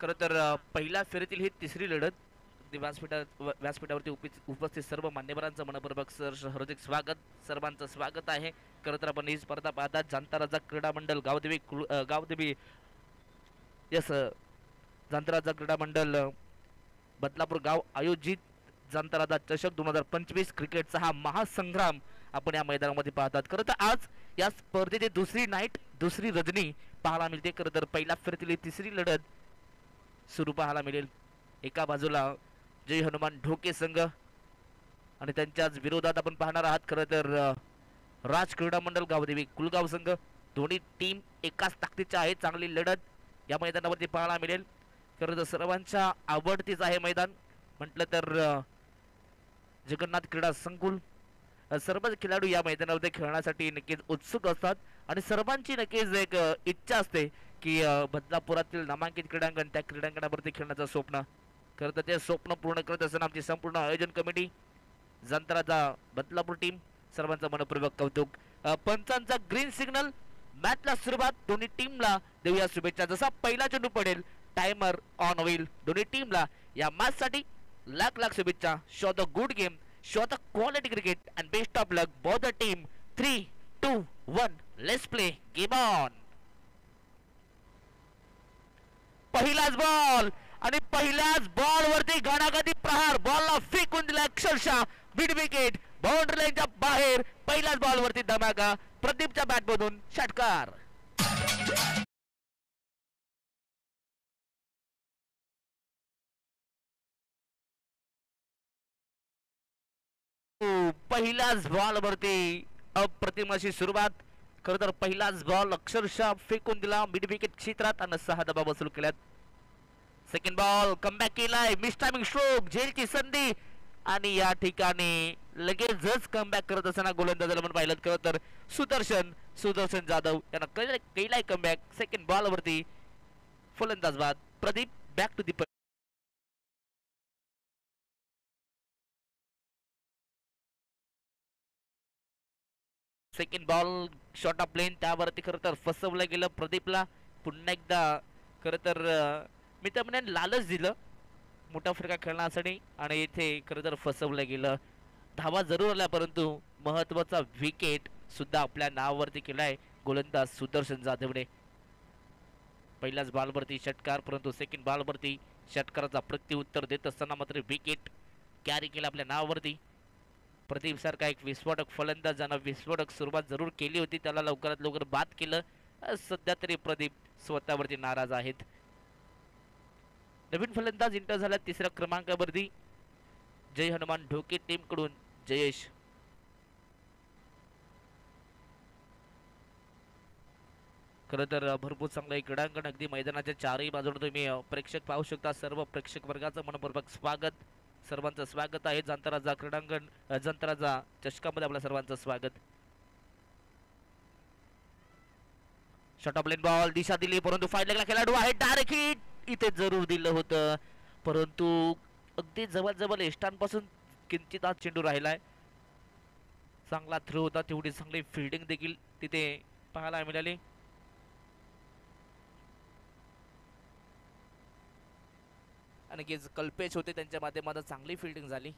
खरं तर पहिल्या फेरीतील ही तिसरी लढत. व्यासपीठावरती उपस्थित सर्व मान्यवरांचं मनपूर्वक हार्दिक स्वागत. सर्वांचं स्वागत आहे. खरं तर आपण ही स्पर्धा पाहतात जांताराजा क्रीडा मंडळ गावदेवी यस जांताराजा क्रीडा मंडळ बदलापूर गाव आयोजित जांताराजा चषक 2025 क्रिकेटचा हा महासंग्राम आपण या मैदानामध्ये पाहतात. खरं तर आज या स्पर्धेची दुसरी नाईट, दुसरी रजनी पाहायला मिळते. खरं तर पहिल्या फेरीतील तिसरी लढत सुरू पाहायला मिळेल. एका बाजूला जय हनुमान ढोके संघ आणि त्यांच्याच विरोधात आपण पाहणार आहात खरं तर राज क्रीडा मंडळ गावदेवी कुलगाव संघ. दोन्ही टीम एकाच ताकदीच्या आहेत. चांगली लढत या मैदानावरती पाहायला मिळेल. खरं तर सर्वांच्या आवडतीच आहे मैदान म्हटलं तर जगन्नाथ क्रीडा संकुल. सर्वच खेळाडू या मैदानावरती खेळण्यासाठी नक्कीच उत्सुक असतात आणि सर्वांची नक्कीच एक इच्छा असते की बदलापुरातील नामांकित क्रीडांगण त्या क्रीडांगणावरती खेळण्याचं स्वप्न. खरं तर ते स्वप्न पूर्ण करत असताना आमची संपूर्ण आयोजन कमिटी जांताराजा बदलापूर टीम सर्वांचं मनपूर्वक कौतुक. पंचांचा ग्रीन सिग्नल, मॅचला सुरुवात. दोन्ही टीमला देऊया शुभेच्छा. जसा पहिला चेंडू पडेल टायमर ऑन होईल. दोन्ही टीमला या मॅच साठी लाख लाख शुभेच्छा. Show the good game, show the quality cricket and best of luck both the team. 3, 2, 1 let's play game on. पहिलाच बॉल आणि पहिल्याच बॉल वरती घणाघाती प्रहार. बॉलला फेकून दिला अक्षरशः मिड विकेट, बाउंड्री लाईनच्या बाहेर. पहिल्याच बॉल वरती धमाका. प्रदीपच्या बॅट मधून षटकार. पहिल्याच बॉल वरती अप्रतिम अशी सुरुवात. खरं तर पहिलाच बॉल अक्षरशः फेकून दिला मिड विकेट क्षेत्रात आणि 6 धावा वसूल केल्यात. सेकंड बॉल कमबॅक केलाय. मिस टायमिंग स्ट्रोक, झेलची संधी आणि या ठिकाणी लगेचच कमबॅक करत असताना गोलंदाजाला आपण पाहिलं. खरं तर सुदर्शन जाधव यांना केलाय कमबॅक. सेकंड बॉल वरती फलंदाज बाद. Pradeep back to the. Second ball short of plain त्यावरती खरं तर फसवलं गेलं प्रदीपला. पुन्हा एकदा खरं तर मी तर म्हणेन लालच दिलं मोठा फरका खेळण्यासाठी आणि इथे खरं तर फसवलं गेलं. धावा जरूर आल्या परंतु महत्वाचा विकेट सुद्धा आपल्या नावावरती केलाय गोलंदाज सुदर्शन जाधवने. पहिल्याच बॉलवरती षटकार परंतु सेकंड बॉलवरती षटकाराचा प्रत्युत्तर देत असताना मात्र विकेट कॅरी केला आपल्या नावावरती. प्रदीप सारखा एक विस्फोटक फलंदाज ज्यानं विस्फोटक सुरुवात जरूर केली होती त्याला लवकरात लवकर बाद केलं. सध्या तरी प्रदीप स्वतःवरती नाराज आहेत. नवीन फलंदाज इंटर झाला तिसऱ्या क्रमांकावरती जय हनुमान ढोके टीम कडून जयेश. खरं तर भरपूर चांगलं क्रीडांगण अगदी मैदानाच्या चारही बाजूने तुम्ही प्रेक्षक पाहू शकता. सर्व प्रेक्षक वर्गाचं मनपूर्वक स्वागत. सर्वांचं स्वागत आहे जांताराजा क्रीडांगण जांताराजा चषकामध्ये आपल्या सर्वांचं स्वागत. शॉर्ट ऑफ लेन बॉल दिशा दिली परंतु फाईट लेगला खेळाडू आहे डायरेक्ट हिट इथे जरूर दिलं होतं परंतु अगदी जवळ एस्टांपासून किंचित आत चेंडू राहिलाय. चांगला थ्रो होता. तेवढी चांगली फिल्डिंग देखील तिथे पाहायला मिळाली. आणि कल्पेश होते त्यांच्या माध्यमातून चांगली फिल्डिंग झाली.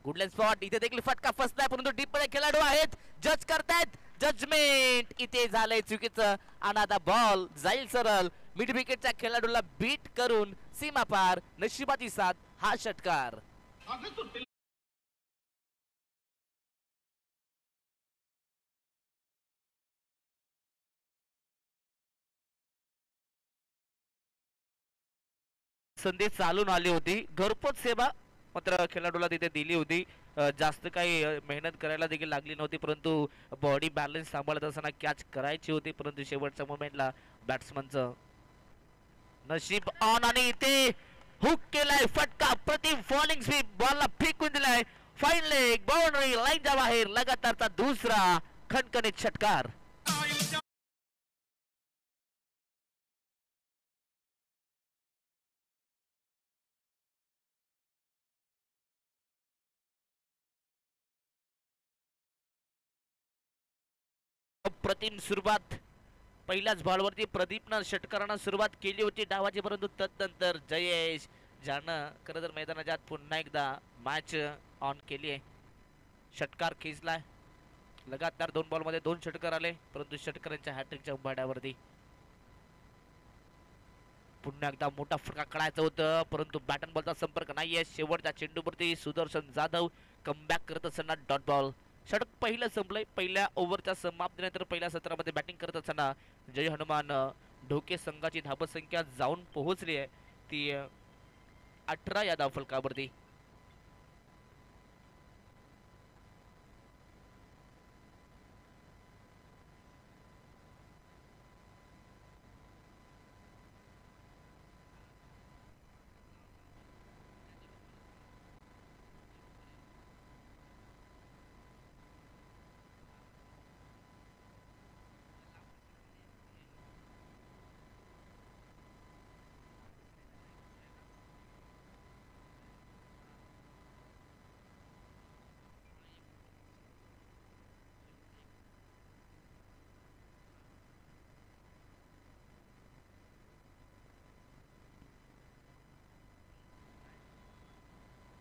गुडलँड स्पॉट इथे देखील फटका फसलाय परंतु डीप मध्ये खेळाडू आहेत. जज करतायत. जजमेंट इथे झालंय चुकीचं आणि आता बॉल जाईल सरळ मिड विकेटच्या खेळाडूला बीट करून सीमा पार. नशिबाची साथ हा षटकार. संधी चालून आली होती. घरपोच सेवा मात्र खेळाडूला तिथे दिली होती. जास्त काही मेहनत करायला देखील लागली नव्हती परंतु बॉडी बॅलन्स सांभाळत असताना कॅच करायची होती परंतु शेवटच्या मोमेंटला बॅट्समनचं नशीब ऑन आणि इथे हुक केलाय फटका. प्रतिम फॉलिंग स्वीप बॉलला फेकून दिलाय. फाईन लेग बाउंड्री लाईनच्या बाहेर. लगातारचा दुसरा खणखणीत षटकार. अप्रतिम सुरुवात पहिल्याच बॉलवरती प्रदीपनं षटकारानं सुरुवात केली होती डावाची, परंतु तदनंतर जयेश ज्यानं खरं तर मैदानाच्या आत पुन्हा एकदा मॅच ऑन केली आहे. षटकार खेचलाय. लगातार 2 बॉलमध्ये 2 षटकार आले, परंतु षटकारांच्या हॅट्रिकच्या उंबाड्यावरती पुन्हा एकदा मोठा फटका काढायचं होतं, परंतु बॅटन बॉलचा संपर्क नाहीये. शेवटच्या चेंडूवरती सुदर्शन जाधव कमबॅक करत असताना डॉट बॉल. षटक पहिलं संपलंय. पहिल्या ओव्हरच्या समाप्तीनंतर पहिल्या सत्रामध्ये बॅटिंग करत असताना जय हनुमान ढोके संघाची धावसंख्या जाऊन पोहोचली आहे ती 18 या धावफलकावरती.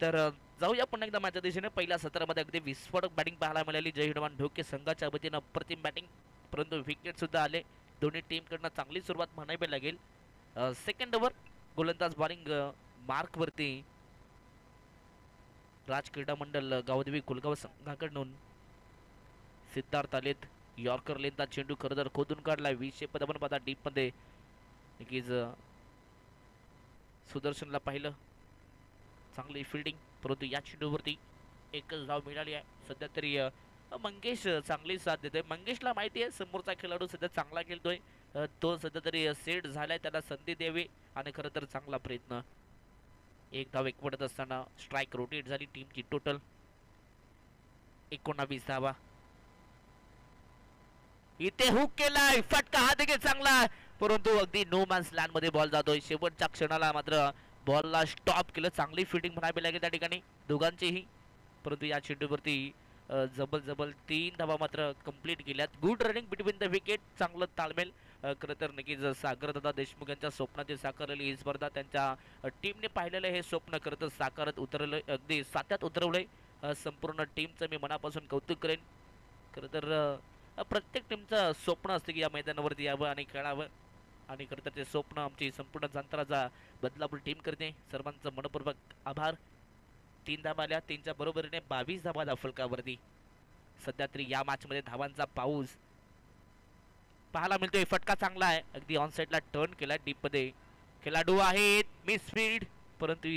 तर जाऊया पुन्हा एकदा माझ्या दिशेने. पहिल्या सत्रामध्ये अगदी विस्फोटक बॅटिंग पाहायला मिळाली जय हनुमान ढोके संघाच्या वतीनं. अप्रतिम बॅटिंग, परंतु विकेट सुद्धा आले. दोन्ही टीमकडनं चांगली सुरुवात म्हणावी लागेल. सेकंड ओव्हर गोलंदाज बॉलिंग मार्कवरती राज क्रीडा मंडळ गावदेवी कुलगाव संघाकडून सिद्धार्थ आलेत. यॉर्कर लेनचा चेंडू खरं तर खोदून काढला. 20 पदापण पाहता डीप मध्ये नक्कीच सुदर्शनला पाहिलं. चांगली फिल्डिंग, परंतु या चेंडूवरती एकच धाव मिळाली आहे. सध्या तरी मंगेश चांगली साथ देतोय. मंगेशला माहिती आहे समोरचा खेळाडू सध्या चांगला खेळतोय, तो सध्या तरी सेट झालाय, त्याला संधी द्यावी आणि खरं तर चांगला प्रयत्न. एक धाव एकवटत असताना स्ट्राईक रोटेट झाली. टीमची टोटल 19 धावा. इथे हुक केलाय, फटका हा देखील चांगला, परंतु अगदी नो मॅन्स लँड मध्ये बॉल जातोय. शेवटच्या क्षणाला मात्र बॉलला स्टॉप केलं. चांगली फिटिंग म्हणावी लागेल त्या ठिकाणी दोघांचीही, परंतु या चेंडूवरती जबल 3 धावा मात्र कंप्लीट केल्यात. Good running between the wicket, चांगलं ताळमेल. खरं तर नक्कीच सागरदादा देशमुख यांच्या स्वप्नाची साकारलेली ही स्पर्धा, त्यांच्या टीमने पाहिलेलं हे स्वप्न खरं तर साकारत उतरलं, अगदी सात्यात उतरवलंय. संपूर्ण टीमचं मी मनापासून कौतुक करेन. खरं तर प्रत्येक टीमचं स्वप्न असतं की या मैदानावरती यावं आणि खेळावं, आणि खरं तर ते स्वप्न आमची संपूर्ण जांतराचा बदलापूर टीम करते. सर्वांचं मनपूर्वक आभार. 3 धावा आल्या, 3च्या बरोबरीने 22 धावा धावफलकावरती. सध्या तरी या मॅच मध्ये धावांचा पाऊस पाहायला मिळतोय. फटका चांगला आहे, अगदी ऑन साइडला टर्न केला डीप मध्ये. खेळाडू आहेत मिस स्पीड, परंतु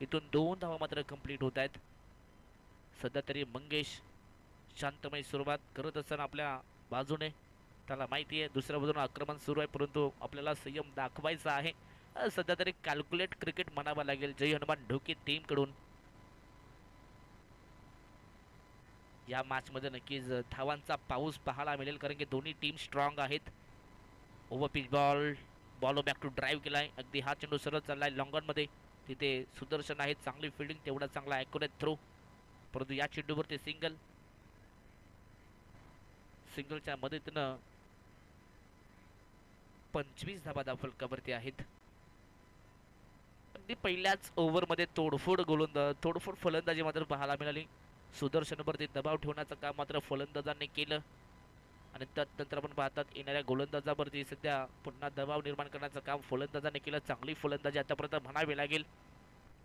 इथून 2 धावा मात्र कंप्लीट होत आहेत. सध्या तरी मंगेश शांतमय सुरुवात करत असताना आपल्या बाजूने, त्याला माहिती आहे दुसऱ्या बाजूने आक्रमण सुरू आहे, परंतु आपल्याला संयम दाखवायचा आहे. सध्या तरी कॅल्क्युलेट क्रिकेट म्हणावं लागेल जय हनुमान ढोके टीम कडून. या मॅच मध्ये नक्कीच धावांचा पाऊस पाहायला मिळेल, कारण की दोन्ही टीम स्ट्रॉंग आहेत. Over pitch ball back to drive केलाय. अगदी हा चेंडू सरळ चाललाय लॉंग ऑन मध्ये. तिथे सुदर्शन आहे, चांगली फिल्डिंग, तेवढा चांगला ॲक्युरेट थ्रो, परंतु या चेंडूवरती सिंगलच्या मदतीनं 25 धावा धावफलकावरती आहेत. अगदी पहिल्याच ओव्हरमध्ये तोडफोड फलंदाजी मात्र पाहायला मिळाली. सुदर्शनवरती दबाव ठेवण्याचं काम मात्र फलंदाजांनी केलं, आणि त्यानंतर आपण पाहतात येणाऱ्या गोलंदाजावरती सध्या पुन्हा दबाव निर्माण करण्याचं काम फलंदाजांनी केलं. चांगली फलंदाजी आतापर्यंत म्हणावी लागेल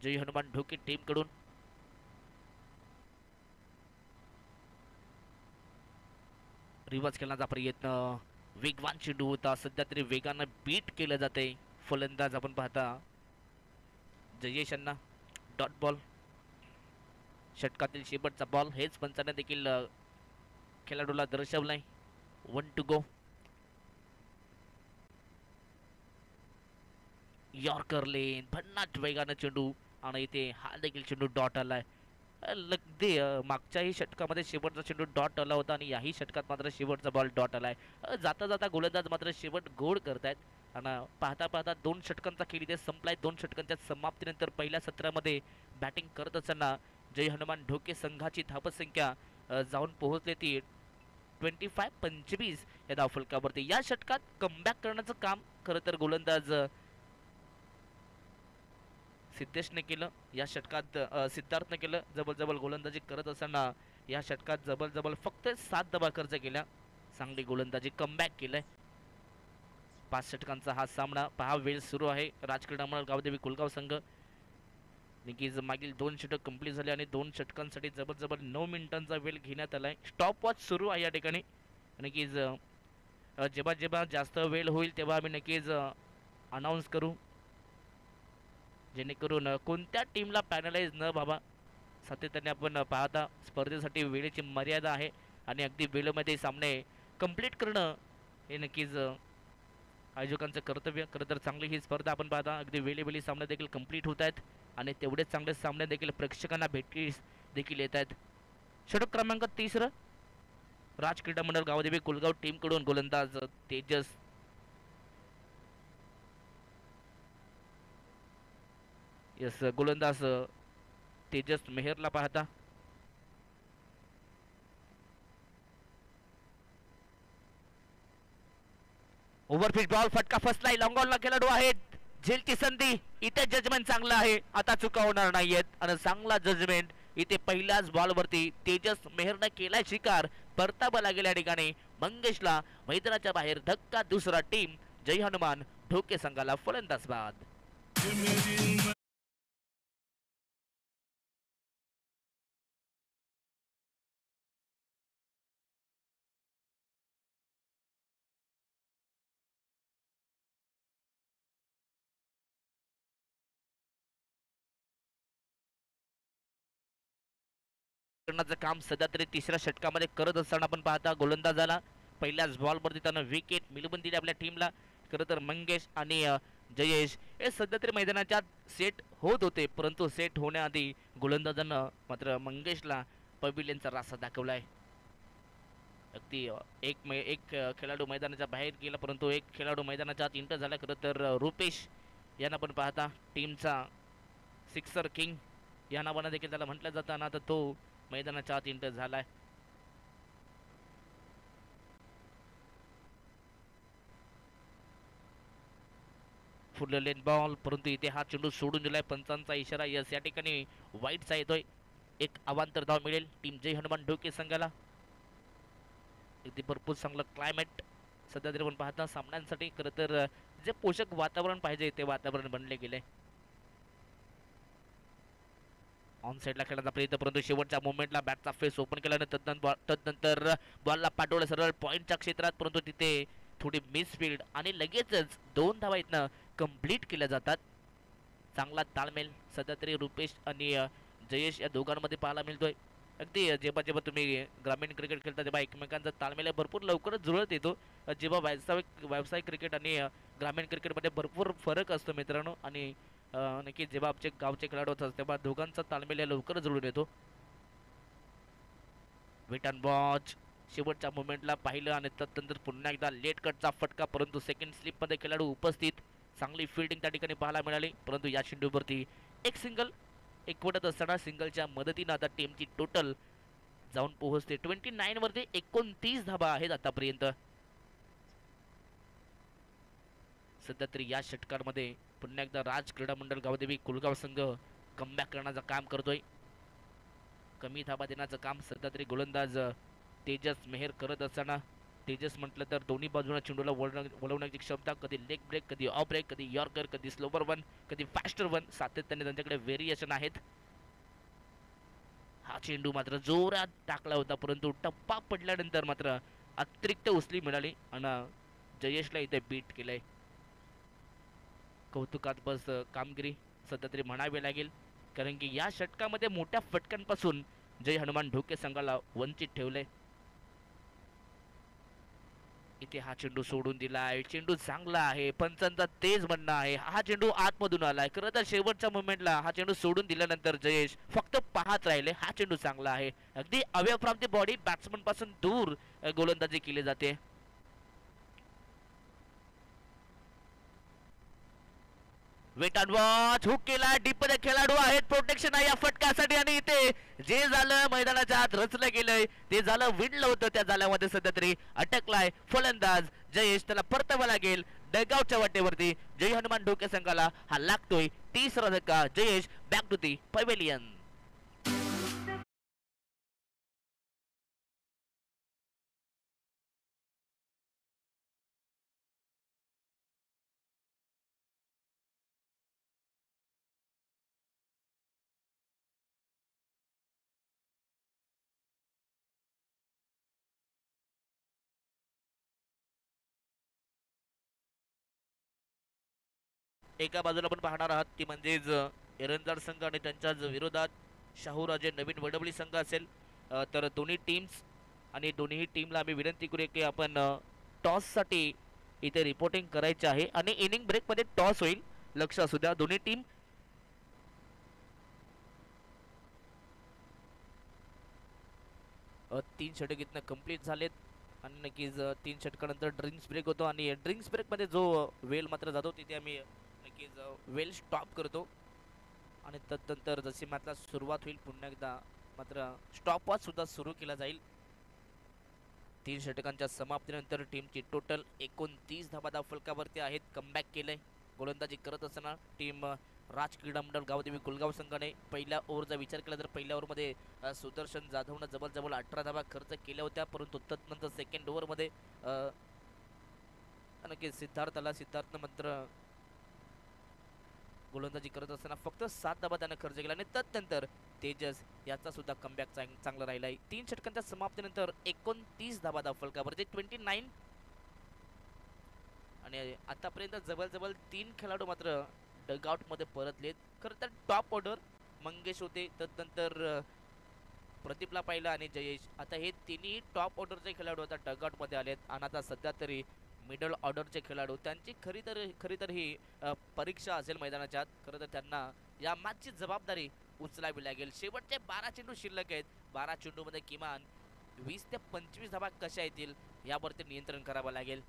जय हनुमान ढोके टीम कडून. रिवर्स खेळण्याचा प्रयत्न, वेगवान चेंडू होता, सध्या तरी वेगानं बीट केलं जाते. फलंदाज आपण पाहता जयेश यांना. डॉट बॉल, षटकातील शेवटचा बॉल, हेच पंचाने देखील खेळाडूला दर्शवलंय. 1 to go. यॉर्कर लेन, भन्नाट वेगानं चेंडू, आणि इथे हा देखील चेंडू डॉट आलाय. अगदी मागच्याही षटकामध्ये शेवटचा चेंडू डॉट आला होता, आणि याही षटकात मात्र शेवटचा बॉल डॉट आलाय. जाता जाता गोलंदाज मात्र शेवट गोड करतायत, आणि पाहता पाहता 2 षटकांचा खेळ इथे संपलाय. 2 षटकांच्या समाप्तीनंतर पहिल्या सत्रामध्ये बॅटिंग करत असताना जय हनुमान ढोके संघाची धावसंख्या जाऊन पोहोचली ती 25 या धावफलकावरती. या षटकात कमबॅक करण्याचं काम खरं तर गोलंदाज सिद्धेशने केलं. या षटकात सिद्धार्थने केलं. जबल गोलंदाजी करत असताना या षटकात जबल फक्त 7 धावा खर्च केल्या. चांगली गोलंदाजी कमबॅक केलंय. 5 षटकांचा हा सामना. पहा वेळ सुरू आहे. राजक्रीडा मंडळ गावदेवी कुलगाव संघ नक्कीच मागील 2 षटक कंप्लीट झाले आणि 2 षटकांसाठी जबरजबर 9 मिनिटांचा वेळ घेण्यात आलाय. स्टॉप वॉच सुरू आहे या ठिकाणी. नक्कीच जेव्हा जास्त वेळ होईल तेव्हा आम्ही नक्कीच अनाऊन्स करू, जेणेकरून कोणत्या टीमला पॅनलाइज न व्हावा. सातत्याने आपण पाहता स्पर्धेसाठी वेळेची मर्यादा आहे आणि अगदी वेळेमध्ये सामने कंप्लीट करणं हे नक्कीच आयोजकांचं कर्तव्य. खरं तर चांगली ही स्पर्धा आपण पाहता अगदी वेळेवेळी सामने देखील कंप्लीट होत आहेत आणि तेवढेच चांगले सामने देखील प्रेक्षकांना भेटीस देखील येत आहेत. षटक क्रमांक 30 राज क्रीडा मंडळ गावदेवी कुलगाव टीम कडून गोलंदाज तेजस गोलंदाज तेजस मेहरला पाहता. ओव्हरफिट बॉल फटका फसलाय. लॉंग ऑनला खेळाडू आहेत. झेलची संधी. इथे जजमेंट चांगलं आहे. आता चुका होणार नाहीयेत आणि चांगला जजमेंट इथे पहिल्याच बॉलवरती तेजस मेहरने केलाय शिकार. परतावा लागेल या ठिकाणी मंगेशला. मैदानाच्या बाहेर धक्का. दुसरा टीम जय हनुमान ढोके संघाला फलंदाज बाद. काम सध्या तरी तिसऱ्या षटकामध्ये करत असताना आपण पाहता गोलंदाजाला पहिल्याच बॉलवरती त्यानं विकेट मिळवून दिली आपल्या टीमला. खरं तर मंगेश आणि जयेश हे सध्या तरी मैदानाच्या सेट होत होते, परंतु सेट होण्याआधी गोलंदाजानं मात्र मंगेशला पविलियनचा रास्ता दाखवलाय. अगदी एक खेळाडू मैदानाच्या बाहेर गेला, परंतु एक खेळाडू मैदानाच्या आत एंटर झाला. खरं तर रुपेश यांना पण पाहता टीमचा सिक्सर किंग या नावानं देखील त्याला म्हटलं जातं ना, तर तो मैदानाच्या आत एंटर झालाय. फुल लेन बॉल, परंतु इथे हा चेंडू सोडून दिलाय. पंचांचा इशारा. यस, या ठिकाणी वाईटचा येतोय. एक अवांतर धाव मिळेल टीम जय हनुमान ढोके संघाला. इथे भरपूर चांगलं क्लायमेट सध्या तरी आपण पाहता सामन्यांसाठी. खरं तर जे पोषक वातावरण पाहिजे ते वातावरण बनले गेले. ऑन साईडला खेळण्याचा प्रयत्न, परंतु शेवटच्या मोमेंटला बॅटचा फेस ओपन केला आणि तदनंतर बॉलला पाठवलं सरळ पॉईंटच्या क्षेत्रात, परंतु तिथे थोडी मिसफील्ड आणि लगेचच 2 धावा इथनं कंप्लीट केल्या जातात. चांगला ताळमेळ सध्या तरी रुपेश आणि जयेश या दोघांमध्ये पाहायला मिळतोय. अगदी जेव्हा तुम्ही ग्रामीण क्रिकेट खेळता तेव्हा एकमेकांचा ताळमेळ भरपूर लवकरच जुळत येतो. जेव्हा व्यावसायिक क्रिकेट आणि ग्रामीण क्रिकेटमध्ये भरपूर फरक असतो मित्रांनो. आणि नक्की जेव्हा आमचे गावचे खेळाडू होतात तेव्हा दोघांचा ताळमेळ लवकरच जुळून येतो. Wait and watch. शेवटच्या मोमेंटला पाहिलं आणि तदनंतर पुन्हा एकदा लेट कटचा फटका, परंतु सेकंड स्लिपमध्ये खेळाडू उपस्थित. चांगली फिल्डिंग त्या ठिकाणी पाहायला मिळाली, परंतु या चेंडूवरती एक सिंगल एकवटत असताना सिंगलच्या मदतीनं आता टीमची टोटल जाऊन पोहोचते 29 वरती. 29 धाबा आहेत आतापर्यंत. सध्या तरी या षटकांमध्ये पुन्हा एकदा राज क्रीडा मंडळ गावदेवी कुलगाव संघ कमबॅक करण्याचं काम करतोय. कमी धाबा देण्याचं काम सध्या तरी गोलंदाज तेजस मेहर करत असताना, तेजस म्हटलं तर दोन्ही बाजूला चेंडूला वळवण्याची क्षमता, कधी लेग ब्रेक, कधी ऑफ ब्रेक, कधी यॉर्कर, कधी स्लोवर वन, कधी फास्टर वन, सातत्याने त्यांच्याकडे व्हेरिएशन आहेत. हा चेंडू मात्र जोरात टाकला होता, परंतु टप्पा पडल्यानंतर मात्र अतिरिक्त उचली मिळाली आणि जयेशला इथे बीट केलंय. कौतुकात बस कामगिरी सध्या तरी म्हणावी लागेल, कारण की या षटकामध्ये मोठ्या फटक्यांपासून जय हनुमान ढोके संघाला वंचित ठेवले. इथे हा चेंडू सोडून दिलाय. चेंडू चांगला आहे, पंचांचा तेज म्हणणं आहे. हा चेंडू आतमधून आलाय. खरं तर शेवटच्या मोमेंटला हा चेंडू सोडून दिल्यानंतर जयेश फक्त पाहत राहिले. हा चेंडू चांगला आहे. अगदी away from the body batsman पासून दूर गोलंदाजी केली जाते. वेट अँड वॉच हुक केला डीप मध्ये खेळाडू आहेत प्रोटेक्शन आहे या फटक्यासाठी आणि इथे जे झालं मैदानाच्या आत रचलं गेलंय ते झालं विणलं होतं त्या जाल्यामध्ये सध्या तरी अटकलाय फलंदाज जयेश त्याला परतावा लागेल डगआउटच्या वाटेवरती जय हनुमान ढोके संघाला हा लागतोय तिसरा धक्का Jayesh back to the pavilion एका बाजूला आपण पाहणार आहात ती म्हणजेच एरंदाड संघ आणि त्यांच्याच विरोधात शाहूराजे नवीन वडवली संघ असेल तर दोन्ही टीम्स आणि दोन्ही टीमला आम्ही विनंती करूया की आपण टॉससाठी इथे रिपोर्टिंग करायचे आहे आणि इनिंग ब्रेकमध्ये टॉस होईल लक्ष असू द्या दोन्ही टीम तीन षटक इथनं कंप्लीट झालेत आणि नक्कीच तीन षटकानंतर ड्रिंक्स ब्रेक होतो आणि ड्रिंक्स ब्रेकमध्ये जो वेल मात्र जातो तिथे आम्ही नक्कीच वेल स्टॉप करतो आणि तदनंतर जशी मात्र सुरुवात होईल पुन्हा एकदा मात्र स्टॉप वॉच सुद्धा सुरू केला जाईल तीन षटकांच्या समाप्तीनंतर टीमची टोटल 29 धावा फलकावरती आहेत कमबॅक केलंय गोलंदाजी करत असताना टीम राज क्रीडा मंडळ गावदेवी कुलगाव संघाने पहिल्या ओव्हरचा विचार केला तर पहिल्या ओव्हरमध्ये सुदर्शन जाधवनं जवळजवळ 18 धावा खर्च केल्या होत्या परंतु तदनंतर सेकंड ओव्हरमध्ये नक्की सिद्धार्थनं मात्र गोलंदाजी करत असताना फक्त 7 धावा त्यानं खर्च केला आणि तदनंतर तेजस याचा सुद्धा कमबॅक चांगला राहिलाय तीन षटकांच्या समाप्तीनंतर 29 धावा फलकावरती 29 आणि आतापर्यंत जवळजवळ 3 खेळाडू मात्र डगआउट मध्ये परतलेत खरं तर टॉप ऑर्डर मंगेश होते तदनंतर प्रदीपला पाहिलं आणि जयेश आता हे तिन्ही टॉप ऑर्डरचे खेळाडू आता डगआउट मध्ये आलेत आणि आता सध्या तरी मिडल ऑर्डरचे खेळाडू त्यांची खरी तर ही परीक्षा असेल मैदानाच्या खरं तर त्यांना या मॅचची जबाबदारी उचलावी लागेल शेवटचे 12 चेंडू शिल्लक आहेत 12 चेंडूमध्ये किमान 20 ते 25 धावा कशा येतील यावरती नियंत्रण करावं लागेल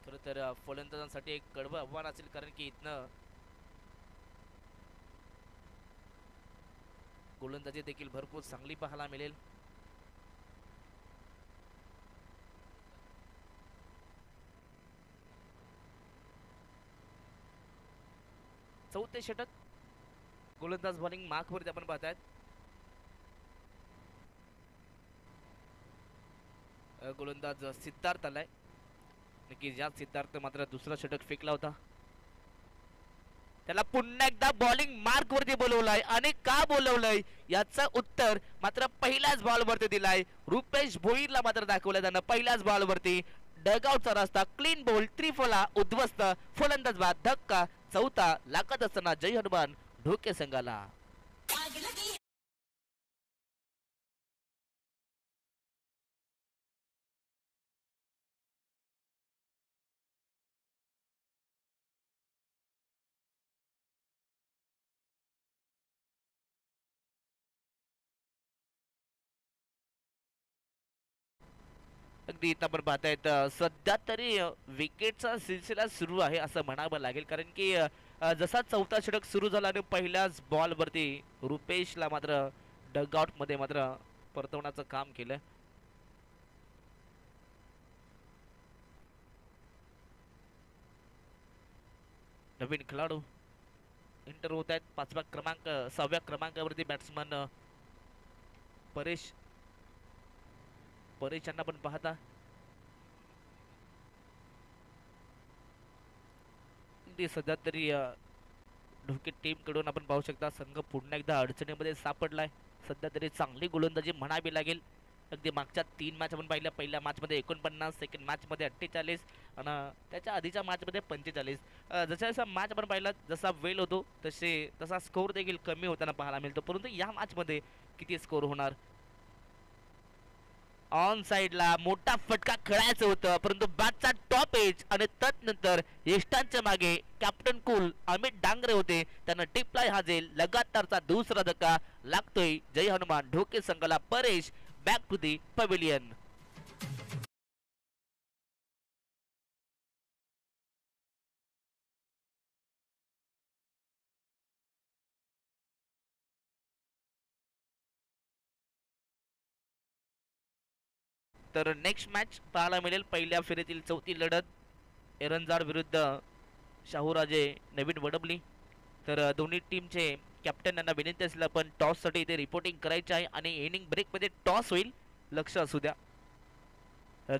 खरं तर फलंदाजांसाठी एक कडवं आव्हान असेल कारण की इथनं गोलंदाजी देखील भरपूर चांगली पाहायला मिळेल चौथे षटक गोलंदाज बॉलिंग मार्कवरती आपण पाहतायत गोलंदाज सिद्धार्थ आलाय नक्की ज्या सिद्धार्थ मात्र दुसरा षटक फेकला होता त्याला पुन्हा एकदा बॉलिंग मार्क वरती बोलवलाय आणि का बोलवलंय याचं उत्तर मात्र पहिल्याच बॉल वरती दिलाय रुपेश भोईरला मात्र दाखवलं त्यानं पहिल्याच बॉल वरती डगआउटचा रस्ता क्लीन बॉल त्रिफला उद्ध्वस्त फलंदाज बाद धक्का चौथा लागत असताना जय हनुमान ढोके संघाला अगदी इथं आपण पाहतायत सध्या तरी विकेटचा सिलसिला सुरू आहे असं म्हणावं लागेल कारण की जसा चौथा षटक सुरू झाला आणि पहिल्याच बॉल वरती रुपेशला मात्र डगआउट मध्ये मात्र परतवण्याचं काम केलं नवीन खेळाडू इंटर होत आहेत 6व्या क्रमांकावरती बॅट्समन परेश यांना पण पाहता सध्या तरी ढोके टीम कडून आपण पाहू शकता संघ पुन्हा एकदा अडचणीमध्ये सापडलाय सध्या तरी चांगली गोलंदाजी म्हणावी लागेल अगदी मागच्या 3 मॅच आपण पाहिल्या पहिल्या मॅच मध्ये 49 सेकंड मॅच मध्ये 48 आणि त्याच्या आधीच्या मॅच मध्ये 45 जसा जसा मॅच आपण पाहिला जसा वेल होतो तसा स्कोर देखील कमी होताना पाहायला मिळतो परंतु या मॅच मध्ये किती स्कोर होणार ऑन साइडला मोठा फटका खेळायचं होतं परंतु बॅटचा टॉप एज आणि तदनंतर यष्टांच्या मागे कॅप्टन कूल अमित डांगरे होते त्यांना टिपलाय हाजेल लगातारचा दुसरा धक्का लागतोय जय हनुमान ढोके संघाला Paresh back to the pavilion तर नेक्स्ट मॅच पाहायला मिळेल पहिल्या फेरीतील चौथी लढत एरंजाड विरुद्ध शाहूराजे नवीन वडबली. तर दोन्ही टीमचे कॅप्टन यांना विनंती असेल पण टॉससाठी इथे रिपोर्टिंग करायचे आहे आणि इनिंग ब्रेकमध्ये टॉस होईल, लक्ष असू द्या.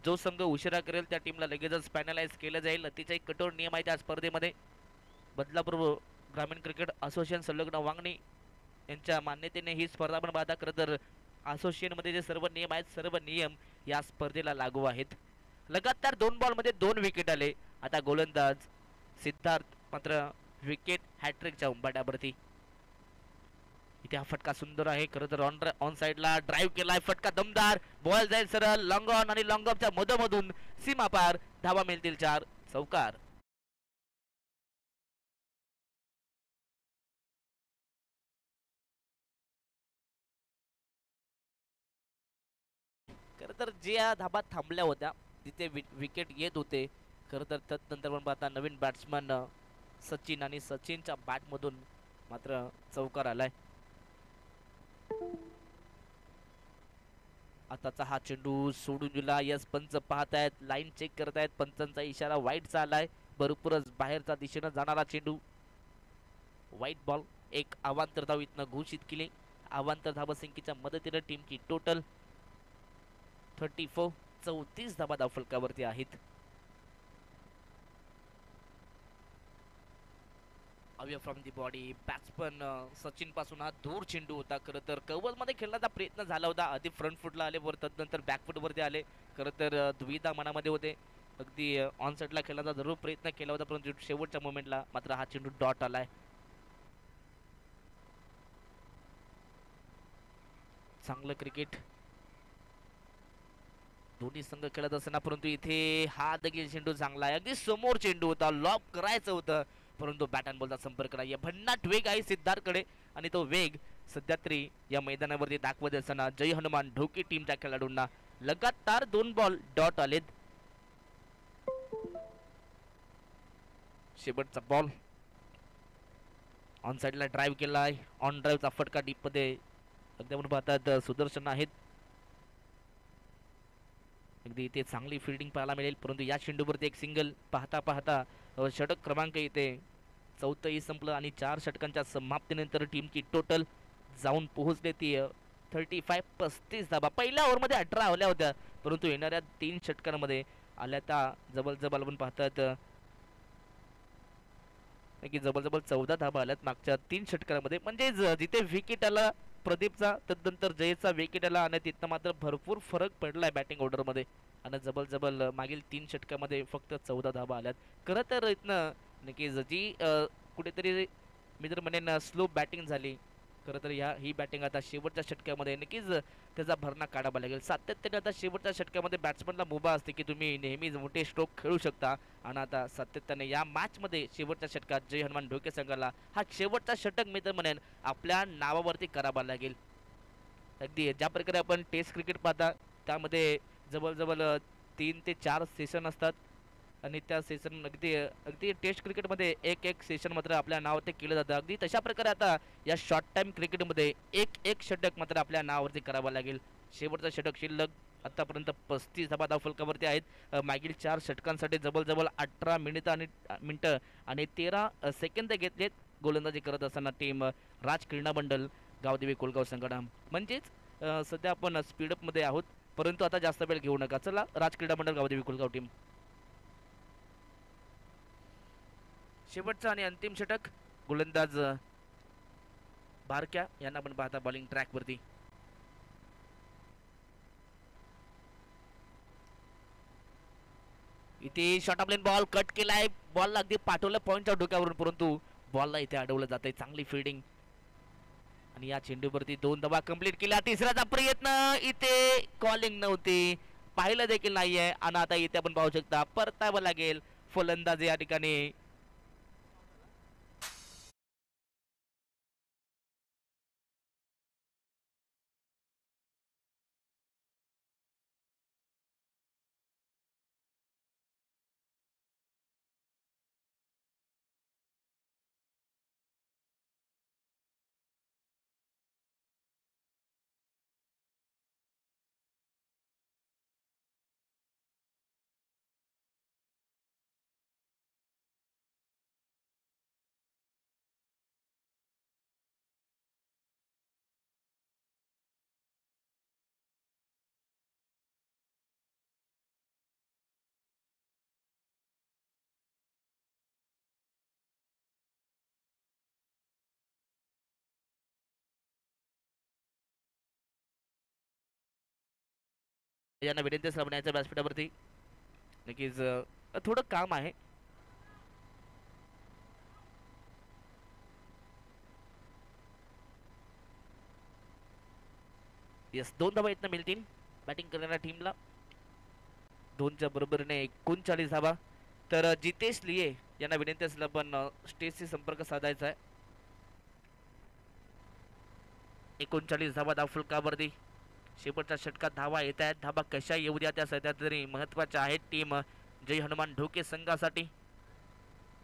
जो संघ उशिरा करेल त्या टीमला लगेचच पॅनलाइज केलं जाईल. अतिशय कठोर नियम आहेत या स्पर्धेमध्ये. बदलापूर ग्रामीण क्रिकेट असोसिएशन संलग्न वांगणी यांच्या मान्यतेने ही स्पर्धा पण पाहता. खरं तर असोसिएशनमध्ये जे सर्व नियम आहेत सर्व नियम या स्पर्धेला लागू आहेत. लगातार 2 बॉलमध्ये 2 विकेट आले. आता गोलंदाज सिद्धार्थ मात्र विकेट हॅट्रिकच्या उंबाट्यावरती. इथे हा फटका सुंदर आहे. खरं तर ऑन साइडला ड्राईव्ह केलाय, फटका दमदार, बॉल जाईल सरळ लॉंग ऑन आणि लॉंग ऑफच्या मधोमधून सीमा पार, धावा मिळतील 4, चौकार. खरं तर ज्या धाबा थांबल्या होत्या तिथे विकेट येत होते. खरं तर तदनंतर पण पाहता नवीन बॅट्समन सचिन आणि सचिनच्या बॅटमधून मात्र चौकार आलाय. आताचा हा चेंडू सोडून दिला. यस पंच पाहतायत, लाईन चेक करतायत, पंचांचा इशारा वाईटचा आलाय. भरपूरच बाहेरच्या दिशेनं जाणारा चेंडू, वाईट बॉल. एक अवांतर धाव इथनं घोषित केली. अवांतर धावसंख्येच्या मदतीनं टीमची टोटल 34, 34 धाबा धावफलकावरती आहेत. Away from the body batsman Sachin पासून हा दूर चेंडू होता. खरं तर कव्हर मध्ये खेळण्याचा प्रयत्न झाला होता. आधी फ्रंट फुटला आले, वर तदनंतर बॅक फुट वरती आले. खरं तर दुविधा मनामध्ये होते. अगदी ऑन साइडला खेळण्याचा जरूर प्रयत्न केला होता, परंतु शेवटच्या मोमेंटला मात्र हा चेंडू डॉट आलाय. चांगलं क्रिकेट दोन्ही संघ खेळत असताना, परंतु इथे हा देखील चेंडू चांगला आहे. अगदी समोर चेंडू होता, लॉक करायचं होतं, परंतु बॅट अँड बॉलचा संपर्क नाही. भन्नाट वेग आहे सिद्धार्थकडे आणि तो वेग सध्या तरी या मैदानावरती दाखवत असताना जय हनुमान ढोकी टीमच्या खेळाडूंना लगातार 2 बॉल डॉट आलेत. शेवटचा बॉल ऑन साइडला ड्राईव्ह केलाय, ऑन ड्राईव्हचा फटका डीप मध्ये. अगदी आपण पाहतात सुदर्शन आहेत, अगदी इथे चांगली फिल्डिंग पाहायला मिळेल. परंतु या चेंडूवरती एक सिंगल पाहता पाहता षटक क्रमांक इथे चौथंही संपलं आणि 4 षटकांच्या समाप्तीनंतर टीमची टोटल जाऊन पोहोचले ती 35, 35 धाबा. पहिल्या ओव्हरमध्ये 18 आल्या होत्या, परंतु येणाऱ्या 3 षटकांमध्ये आल्या त्या जबल आपण पाहतात की जबल 14 धाबा आल्यात मागच्या 3 षटकांमध्ये. म्हणजे जिथे विकेट आला प्रदीपचा, तदनंतर जयचा विकेट आला आणि तिथं मात्र भरपूर फरक पडलाय बॅटिंग ऑर्डरमध्ये. आणि जबल मागील 3 षटकामध्ये फक्त 14 धाबा आल्यात. खरं तर इथनं नक्कीच जी कुठेतरी मी तर म्हणेन स्लो बॅटिंग झाली. खरं तर ही बॅटिंग आता शेवटच्या षटकामध्ये नक्कीच त्याचा भरणा काढावा लागेल. सातत्याने आता शेवटच्या षटकामध्ये बॅट्समनला मुभा असते की तुम्ही नेहमीच मोठे स्ट्रोक खेळू शकता. आणि आता सातत्याने या मॅचमध्ये शेवटच्या षटकात जय हनुमान ढोके संघाला हा शेवटचा षटक मी तर म्हणेन आपल्या नावावरती करावा लागेल. अगदी ज्या प्रकारे आपण टेस्ट क्रिकेट पाहता त्यामध्ये जवळ 3 ते 4 सेशन असतात आणि त्या सेशन अगदी अगदी टेस्ट क्रिकेटमध्ये एक एक सेशन मात्र आपल्या नावावरती केलं जातं. अगदी तशा प्रकारे आता या शॉर्ट टाइम क्रिकेटमध्ये एक एक षटक मात्र आपल्या नावावरती करावं लागेल. शेवटचा षटक शिल्लक आतापर्यंत 35 धाबा धावफलकावरती आहेत. मागील 4 षटकांसाठी जवळ 18 मिनिटं आणि 13 सेकंद घेतलेत गोलंदाजी करत असताना टीम राज क्रीडा मंडळ गावदेवी कोलगाव संघटना. म्हणजेच सध्या आपण स्पीडअपमध्ये आहोत, परंतु आता जास्त वेळ घेऊ नका. चला राज क्रीडा मंडळ गावदेवी कोलगाव टीम. शेवटचा आणि अंतिम षटक गोलंदाज बारक्या यांना आपण पाहता बॉलिंग ट्रॅक वरती. इथे short of lane ball cut केलाय, बॉल अगदी पाठवलं पॉइंटच्या डोक्यावरून, परंतु बॉलला इथे अडवलं जातंय. चांगली फिल्डिंग आणि या चेंडूवरती 2 धावा कंप्लीट केल्या. तिसऱ्याचा प्रयत्न इथे कॉलिंग नव्हती, पाहिलं देखील नाहीये आणि आता इथे आपण पाहू शकता परतावं लागेल फलंदाज या ठिकाणी. यांना विनंती श्रवण्याच्या व्यासपीठावरती नक्कीच थोडं काम आहे. येस 2 धावा इथनं मिळतील बॅटिंग करणाऱ्या टीमला. 2च्या बरोबरीने 39 धावा. तर जितेश लिये यांना विनंती असलं पण स्टेजशी संपर्क साधायचा आहे. 39 धावा धावफलकावरती शेवटच्या षटकात धावा येत आहेत. धावा कशा येऊ द्या त्या सध्या तरी महत्वाच्या आहेत टीम जय हनुमान ढोके संघासाठी.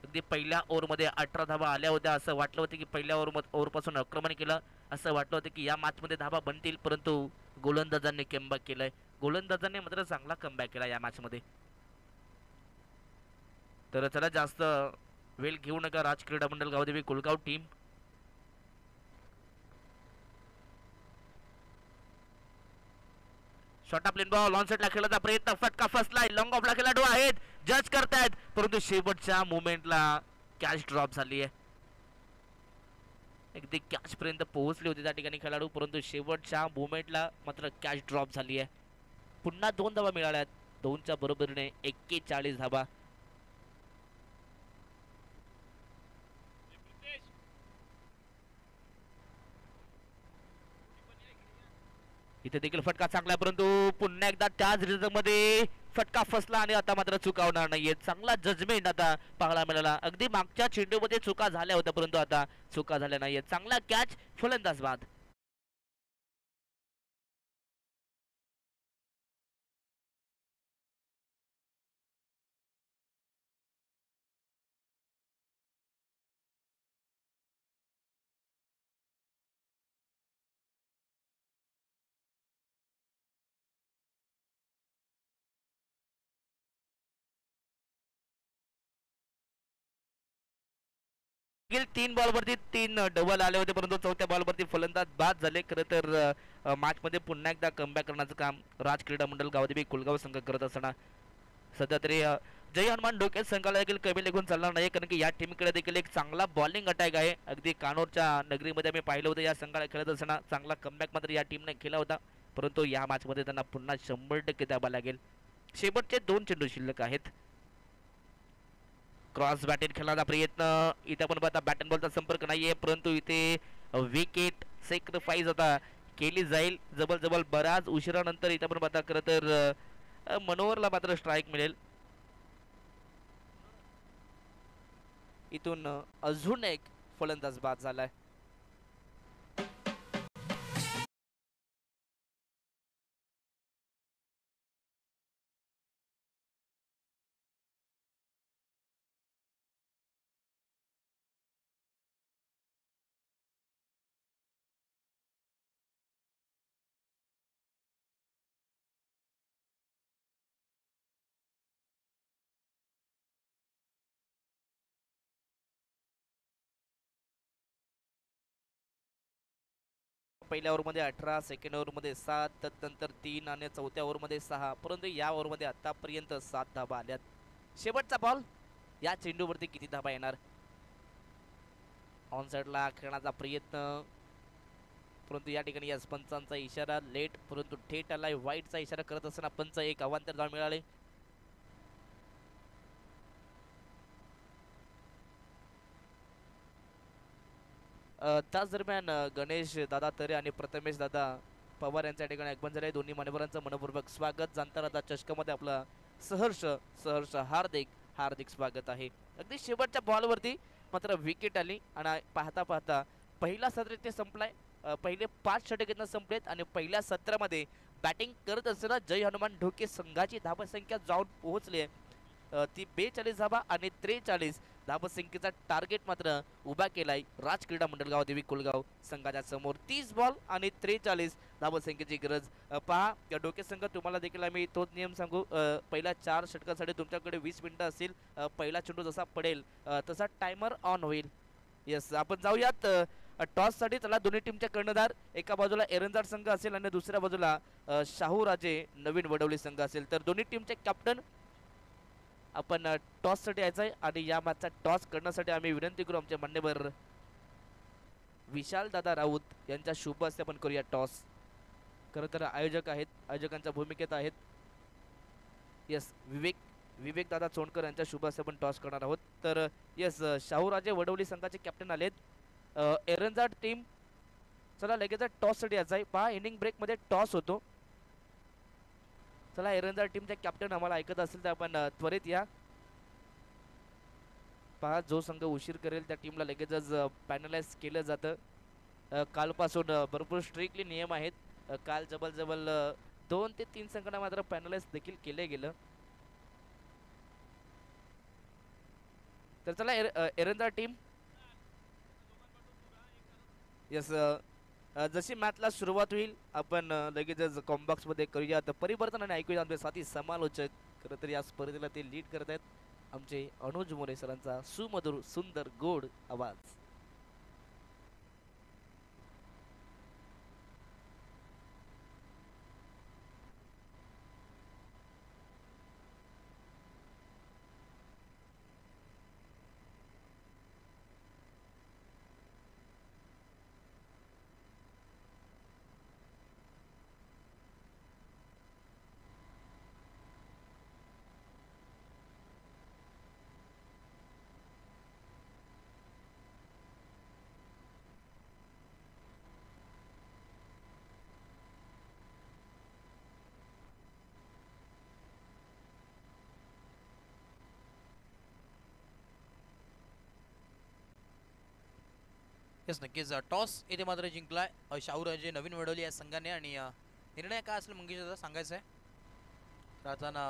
अगदी पहिल्या ओव्हरमध्ये 18 धावा आल्या होत्या. असं वाटलं होतं की पहिल्या ओव्हरपासून आक्रमण केलं, असं वाटलं होतं की या मॅचमध्ये धावा बनतील, परंतु गोलंदाजांनी कमबॅक केलंय. गोलंदाजांनी मात्र चांगला कमबॅक केला या मॅचमध्ये. तर चला जास्त वेळ घेऊ नका राज क्रीडा मंडळ Gavdevi Kulgaon team. Short plain ball on साइडला खेळण्याचा प्रयत्न, फटका फसलाय. लॉंग ऑफला खेळाडू आहेत, जज करतायत, परंतु शेवटच्या मोमेंटला कॅच ड्रॉप झाली आहे. अगदी कॅच पर्यंत पोहोचले होते त्या ठिकाणी खेळाडू, परंतु शेवटच्या मोमेंटला मात्र कॅच ड्रॉप झाली आहे. पुन्हा 2 धावा मिळाल्या आहेत. 2च्या बरोबरीने 41 धावा. इथे देखील फटका चांगला, परंतु पुन्हा एकदा त्याच रिझममध्ये फटका फसला आणि आता मात्र चुकावणार नाहीये. चांगला जजमेंट आता पाहायला मिळाला. अगदी मागच्या चेंडूमध्ये चुका झाल्या होत्या, परंतु आता चुका झाल्या नाहीये. चांगला कॅच, फलंदाज बाद. गेल 3 बॉलवरती 3 डबल आले होते, परंतु 4थ्या बॉलवरती फलंदाज बाद झाले. खरं तर मॅच मध्ये पुन्हा एकदा कमबॅक करण्याचं काम राज क्रीडा मंडळ गावदेवी कुलगाव संघ करत असताना सध्या तरी जय हनुमान ढोके संघाला देखील कमी निघून चालणार नाही, कारण की या टीमकडे देखील एक चांगला बॉलिंग अटॅक आहे. अगदी कानोरच्या नगरीमध्ये आम्ही पाहिलं होतं या संघाला खेळत असताना चांगला कमबॅक मात्र या टीमने केला होता, परंतु या मॅच मध्ये त्यांना पुन्हा 100% द्यावा लागेल. शेवटचे 2 चेंडू शिल्लक आहेत. क्रॉस बॅटिंग खेळण्याचा प्रयत्न, इथे आपण पाहता बॅट अँड बॉलचा संपर्क नाहीये, परंतु इथे विकेट सॅक्रिफाईस आता केली जाईल जबल जबल बराच उशिरानंतर. इथे आपण पाहता खरं तर मनोहरला मात्र स्ट्राईक मिळेल. इथून अजून एक फलंदाज बाद झालाय. पहिल्या ओव्हरमध्ये 18, सेकंड ओव्हरमध्ये 7, त्यानंतर 3 आणि 4थ्या ओव्हरमध्ये 6, परंतु या ओव्हरमध्ये आतापर्यंत 7 धाबा आल्यात. शेवटचा बॉल, या चेंडूवरती किती धाबा येणार? ऑन साइडला खेळण्याचा प्रयत्न, परंतु या ठिकाणी या पंचांचा इशारा लेट, परंतु थेट आलाय. वाईटचा इशारा करत असताना पंच एक अवांतर धाव मिळाले. त्याच दरम्यान गणेश दादा तरे आणि प्रथमेश दादा पवार यांच्या ठिकाणी आगमन झाले. दोन्ही मान्यवरांचं मनपूर्वक स्वागत. जाणता दादा चषकामध्ये आपला सहर्ष सहर्ष हार्दिक हार्दिक स्वागत आहे. अगदी शेवटच्या बॉलवरती मात्र विकेट आली आणि पाहता पाहता पहिला सत्र इथे संपलाय. पहिले 5 षटक इथनं संपलेत आणि पहिल्या सत्रामध्ये बॅटिंग करत असताना जय हनुमान ढोके संघाची धावसंख्या जाऊन पोहोचली आहे ती 42 धावा आणि 43 धावसंख्येचा टार्गेट मात्र उभा केलाय राज क्रीडा मंडळ गावदेवी कुलगाव संघाच्या समोर. 30 बॉल आणि 43 धावसंख्येची गरज. पहा या ढोके संघ, तुम्हाला देखील आम्ही तोच नियम सांगू. पहिल्या 4 षटकासाठी तुमच्याकडे 20 मिनिटं असतील. पहिला चेंडू जसा पडेल तसा टायमर ऑन होईल. येस, आपण जाऊयात टॉस साठी. चला, दोन्ही टीमचे कर्णधार, एका बाजूला एरंजाड संघ असेल आणि दुसऱ्या बाजूला शाहू राजे नवीन वडवली संघ असेल. तर दोन्ही टीमचे कॅप्टन आपण टॉस साठी यायचं आहे आणि या मॅचचा टॉस करण्यासाठी आम्ही विनंती करू आमचे मान्यवर विशाल दादा राऊत यांच्या शुभ हस्ते आपण करूया टॉस. खरं तर आयोजक आहेत, आयोजकांच्या भूमिकेत आहेत. यस, विवेक दादा चोंडकर यांच्या शुभ हस्ते आपण टॉस करणार आहोत. तर यस, शाहूराजे वडवली संघाचे कॅप्टन आलेत. एरंजाड टीम, चला लगेच टॉससाठी यायचं आहे. पहा, इनिंग ब्रेकमध्ये टॉस होतो. चला, एरंजाड टीमचे कॅप्टन आम्हाला ऐकत असेल तर आपण त्वरित या. पहा, जो संघ उशीर करेल त्या टीमला लगेचच पॅनलाइज केलं जातं. कालपासून भरपूर स्ट्रिक्टली नियम आहेत. काल जवळ 2 ते 3 संघांना मात्र पॅनलाइज देखील केले गेलं. तर चला, एरंदाळ टीम, यस, जशी मॅचला सुरुवात होईल आपण लगेचच कॉम्बॉक्समध्ये करूया. तर परिवर्तन आणि ऐकूया आमचे साथी समालोचक. खरं तर या स्पर्धेला ते लीड करत आहेत, आमचे अनुज मोरे सरांचा सुमधुर सुंदर गोड आवाज. येस, नक्कीच टॉस इथे मात्र जिंकलाय शाहूराजे नवीन वडवली या संघाने. आणि निर्णय काय असेल मंगेश दादा सांगायचं आहे? राहताना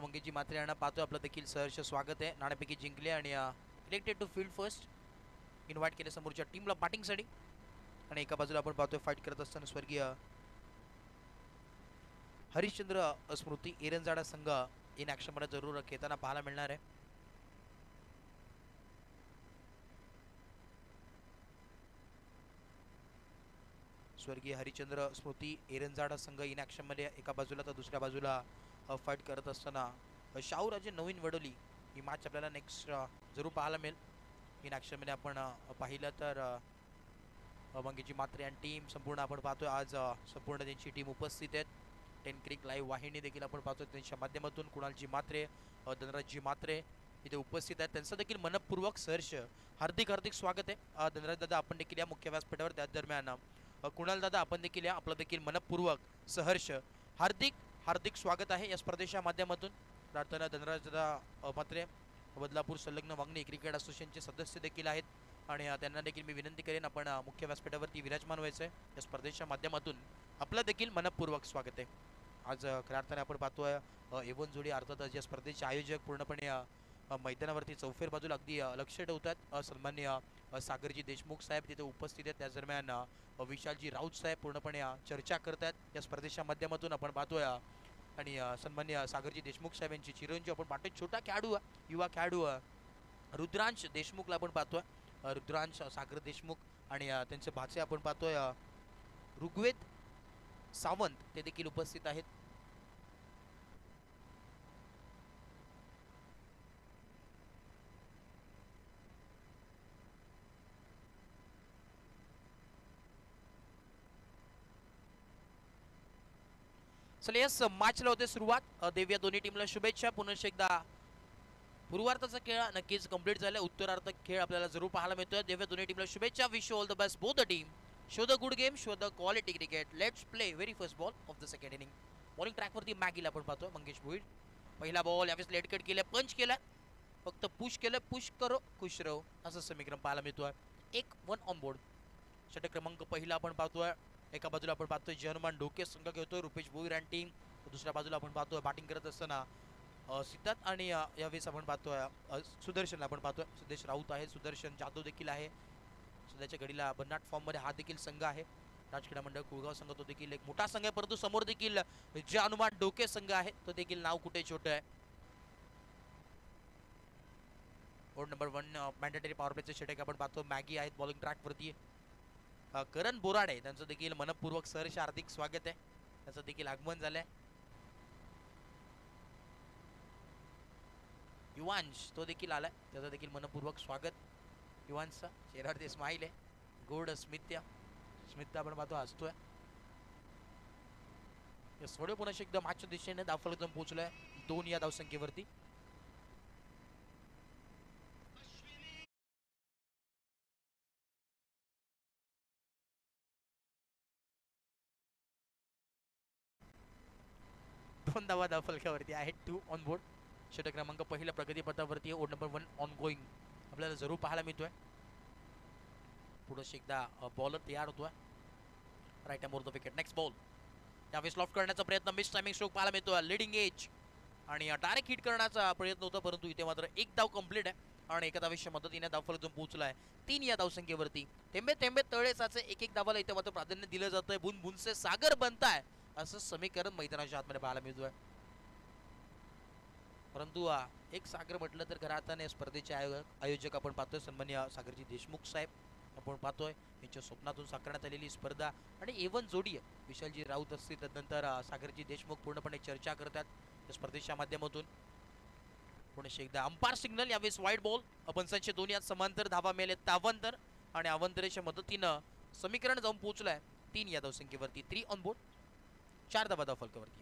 मंगेशजी मात्रे यांना पाहतोय, आपलं देखील सहर्ष स्वागत आहे. नाणेपैकी जिंकले आणि elected to field first, invite केले समोरच्या टीमला बॅटिंगसाठी. आणि एका बाजूला आपण पाहतोय फाईट करत असताना स्वर्गीय हरिश्चंद्र स्मृती एरंजाडा संघ इन ॲक्शन मध्ये जरूर खेळताना पाहायला मिळणार आहे. स्वर्गीय हरिचंद्र स्मृती एरंजाडा संघ इन ॲक्शन मध्ये एका बाजूला, तर दुसऱ्या बाजूला फाईट करत असताना शाहूराजे नवीन वडोली. ही मॅच आपल्याला नेक्स्ट जरूर पाहायला मिळेल. इन ॲक्शन मध्ये आपण पाहिलं तर मंगेशजी मात्रे आणि टीम संपूर्ण आपण पाहतोय आज संपूर्ण त्यांची टीम उपस्थित आहेत. 10 क्रिक लाईव्ह वाहिनी देखील आपण पाहतोय त्यांच्या माध्यमातून. कुणालजी मात्रे, धनराजजी मात्रे इथे उपस्थित आहेत. त्यांचं देखील मनपूर्वक सहर्ष हार्दिक स्वागत आहे. धनराज दादा आपण देखील या मुख्य व्यासपीठावर, त्याच दरम्यान कुणाल दादा आपण देखील या, आपलं देखील मनपूर्वक सहर्ष हार्दिक स्वागत आहे या स्पर्धेच्या माध्यमातून. प्रार्थना धनराज दादा मात्रे बदलापूर संलग्न वागणी क्रिकेट असोसिएशनचे सदस्य देखील आहेत. आणि त्यांना देखील मी विनंती करेन आपण मुख्य व्यासपीठावरती विराजमान व्हायचं आहे. या स्पर्धेच्या माध्यमातून आपलं देखील मनपूर्वक स्वागत आहे. आज खऱ्या अर्थाने आपण पाहतोय एवन जोडी, अर्थातच या स्पर्धेचे आयोजक पूर्णपणे मैदानावरती चौफेर बाजूला अगदी लक्ष ठेवतात. सन्माननीय सागरजी देशमुख साहेब तिथे उपस्थित आहेत. त्याच दरम्यान विशालजी राऊत साहेब पूर्णपणे चर्चा करतात या स्पर्धेच्या माध्यमातून आपण पाहतोय. आणि सन्माननीय सागरजी देशमुख साहेब यांची चिरंजीव आपण पाहतोय, छोटा खेळाडू, युवा खेळाडू रुद्रांश देशमुखला आपण पाहतोय. रुद्रांश सागर देशमुख आणि त्यांचे भाचे आपण पाहतोय ऋग्वेद सावंत, ते देखील उपस्थित आहेत. चला, यस, मॅचला होते सुरुवात. देव्या दोन्ही टीमला शुभेच्छा. पुनश्च एकदा पूर्वार्धाचा खेळ नक्कीच कंप्लीट झाला. उत्तरार्ध खेळ आपल्याला जरूर पाहायला मिळतोय. देव्या दोन्ही टीमला शुभेच्छा. Wish you all the best both the team. Show the good game, show the quality cricket. Let's play very first ball of the second inning. Bowling ट्रॅकवरती मॅगीला आपण पाहतोय मंगेश भोईर. पहिला बॉल यावेळेस लेट कट केला, पंच केला, फक्त पुश केलं. पुश करो खुश रहो असं समीकरण पाहायला मिळतोय. 1-1 ऑन बोर्ड. षटक क्रमांक पहिला आपण पाहतोय. एका बाजूला आपण पाहतोय जर्मन ढोके संघ खेळतोय रुपेश भोईर आणि टीम. दुसऱ्या बाजूला आपण पाहतोय बॅटिंग करत असताना सिद्धार्थ आणि यावेळेस आपण पाहतोय सुदर्शन आपण पाहतोय. सुदेश राऊत आहे, सुदर्शन जाधव देखील आहे. सध्याच्या घडीला बन्नाट फॉर्म मध्ये हा देखील संघ आहे. राजक्रीडा मंडळ कुळगाव संघ तो देखील एक मोठा संघ आहे, परंतु समोर देखील जे हनुमान डोके संघ आहे तो देखील नाव कुठे छोटं आहे. बोर्ड नंबर 1 मॅन्डेटरी पॉवर प्लेचे षटक आपण पाहतो. मॅगी आहेत बॉलिंग ट्रॅक वरती. करण बोराडे त्यांचं देखील मनपूर्वक सहर्ष हार्दिक स्वागत आहे. त्याचं देखील आगमन झालंय. युवांश तो देखील आलाय, त्याचं देखील मनपूर्वक स्वागत. युवांशचा चेहऱ्यावरती स्माईल आहे, गोड स्मित आपण पाहतो, हसतोय. येस, वडे पुन्हा एकदा मॅचच्या दिशेने धावफलक जाऊन पोहोचलाय 2 या धावसंख्येवरती. दोन धावा धावफलकावरती आहेत. 2 ऑन बोर्ड. षटक क्रमांक पहिल्या प्रगती पथावरती ओढ नंबर 1 ऑन गोईंग आपल्याला जरूर पाहायला मिळतोय. पुढे एकदा बॉलर तयार होतोय. Right hand over the wicket. Next ball. यावेळेस लॉफ्ट करण्याचा प्रयत्न, मिस टायमिंग स्ट्रोक पाहायला मिळतोय. लिडिंग एज आणि डायरेक्ट हिट करण्याचा प्रयत्न होता, परंतु इथे मात्र एक धाव कंप्लीट आहे आणि एका धावेच्या मदतीने धावफलक जाऊन पोहोचलाय 3 या धावसंख्येवरती. थेंबे थेंबे तळे साचे, एक एक धावाला इथे मात्र प्राधान्य दिलं जातंय. बुन बुनसे सागर बनताय असं समीकरण मैदानाच्या आतमध्ये पाहायला मिळतोय. परंतु एक सागर म्हटलं तर खऱ्या अर्थाने स्पर्धेचे आयोजक आपण पाहतोय सन्मान्य सागरजी देशमुख साहेब आपण पाहतोय. यांच्या स्वप्नातून साकारण्यात आलेली स्पर्धा आणि एवन जोडी आहे. विशालजी राऊत असतील, त्यानंतर सागरजी देशमुख पूर्णपणे चर्चा करतात या स्पर्धेच्या माध्यमातून. पुणे एकदा अंपायर सिग्नल. यावेळेस वाईड बॉल. पंचांचे दोन यात समांतर धावा मिळाले तावंतर आणि अवंतरेच्या मदतीनं समीकरण जाऊन पोहोचलाय 3 या धावसंख्येवरती. 3 ऑन बोर्ड. 4 धावा धावफलकावरती.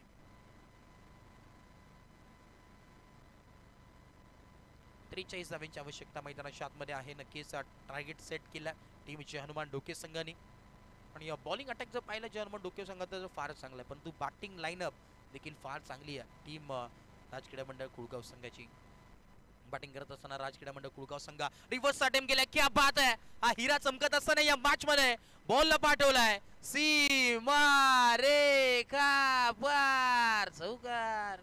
43 धावांची आवश्यकता मैदानाच्या आतमध्ये आहे. नक्कीच टार्गेट सेट केला टीमचे हनुमान डोके संघाने. आणि बॉलिंग अटॅक जर पाहिलं जे हनुमान डोके संघाचा फारच चांगला आहे, परंतु बॅटिंग लाईनअप देखील फार चांगली आहे टीम राजक्रीडा मंडळ कुळगाव संघाची. बॅटिंग करत असताना राजक्रीडा मंडळ कुळगाव संघ रिव्हर्स अटेम्प्ट केलाय. क्या बात आहे. हा हिरा चमकत असताना या मॅच मध्ये बॉलला पाठवलाय सीमा रेखा पार. चौकार.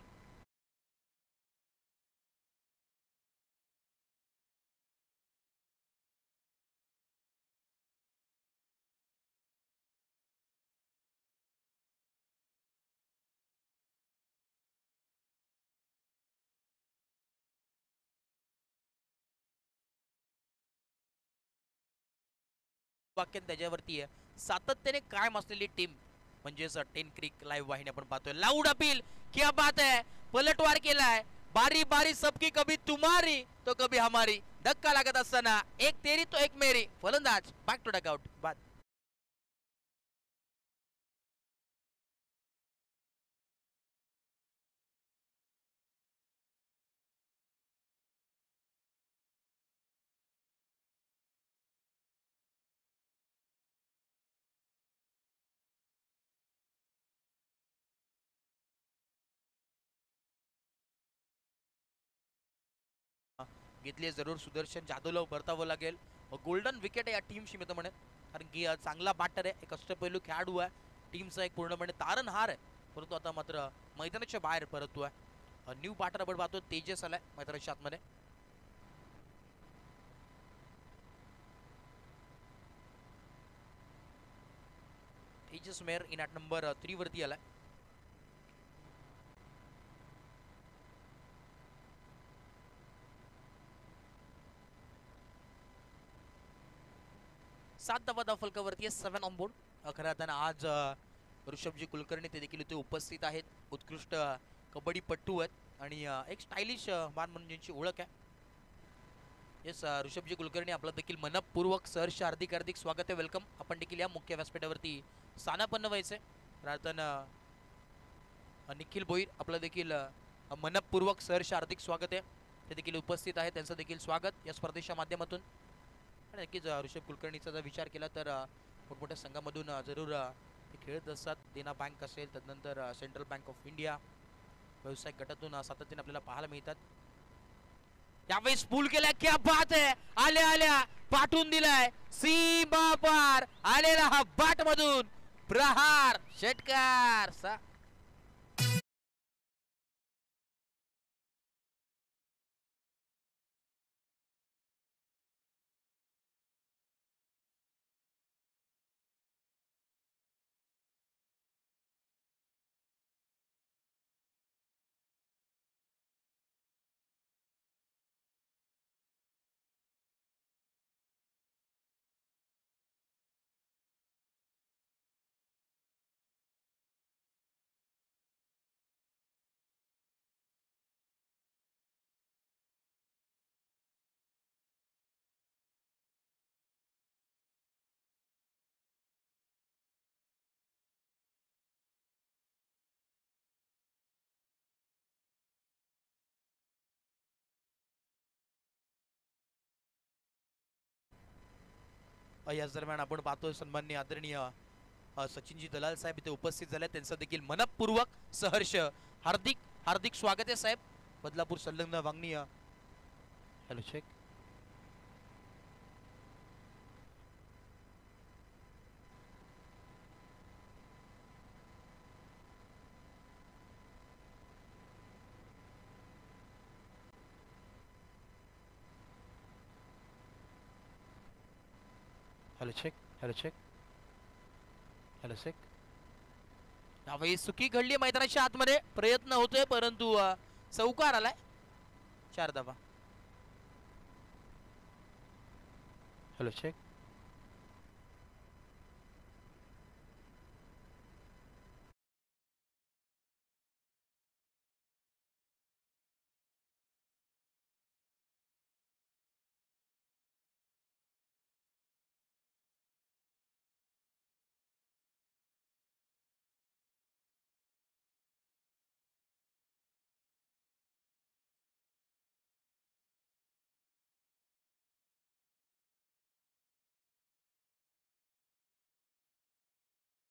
वाक्य त्याच्यावरती आहे. सातत्याने कायम असलेली टीम म्हणजेच 10 क्रिक लाईव्ह वाहिनी आपण पाहतोय. Loud appeal. क्या बात है. पलटवार केलाय. बारी बारी सबकी, कभी तुम्हारी तो कभी हमारी. धक्का लागत असताना एक तेरी तो एक मेरी. फलंदाज बॅक टू डकआउट. बाद. घेतली जरूर. सुदर्शन जाधवला परतावं लागेल. गोल्डन विकेट आहे या टीमशी मी तर म्हणेन, कारण की चांगला बॅटर आहे, एक अष्टपैलू खेळाडू आहे. टीमचा एक पूर्णपणे तारणहार आहे, परंतु आता मात्र मैदानाच्या बाहेर परततोय. न्यू बॅटर आपण पाहतो तेजस आलाय मैदानाच्या आतमध्ये. Tejas mayor in at number 3 वरती आलाय. सात धावा धावफलकावरती 7 ऑन बोर्ड. खऱ्या अर्थानं आज ऋषभजी कुलकर्णी ते देखील इथे उपस्थित आहेत. उत्कृष्ट कबड्डीपट्टू आहेत आणि एक स्टायलिश मान म्हणून ज्यांची ओळख आहे. येस, ऋषभजी कुलकर्णी आपलं देखील मनपूर्वक सहर्ष हार्दिक हार्दिक स्वागत आहे. वेलकम. आपण देखील या मुख्य व्यासपीठावरती स्थानापन्न व्हायचंय. राजन निखिल भोईर आपलं देखील मनपूर्वक सहर्ष हार्दिक स्वागत आहे. ते देखील उपस्थित आहे, त्यांचं देखील स्वागत या स्पर्धेच्या माध्यमातून. आणि नक्कीच ऋषभ कुलकर्णीचा जर विचार केला तर मोठमोठ्या संघामधून जरूर ते खेळत असतात. देना बँक असेल, त्यानंतर सेंट्रल बँक ऑफ इंडिया व्यावसायिक गटातून सातत्याने आपल्याला पाहायला मिळतात. यावेळेस पूल केलाय. क्या बात आहे. आल्या आल्या पाठवून दिलाय सीमा पार आलेला हा बाट मधून प्रहार षटकार. याच दरम्यान आपण पाहतोय सन्माननीय आदरणीय सचिनजी दलाल साहेब इथे उपस्थित झाले, त्यांचं देखील मनपूर्वक सहर्ष हार्दिक हार्दिक स्वागत आहे साहेब. बदलापूर संलग्न Vangani hello check. Hello check. Hello check. Hello check. यावेळी चुकी घडली मैदानाच्या आतमध्ये, प्रयत्न होतोय परंतु चौकार आलाय. 4 धावा. Hello check.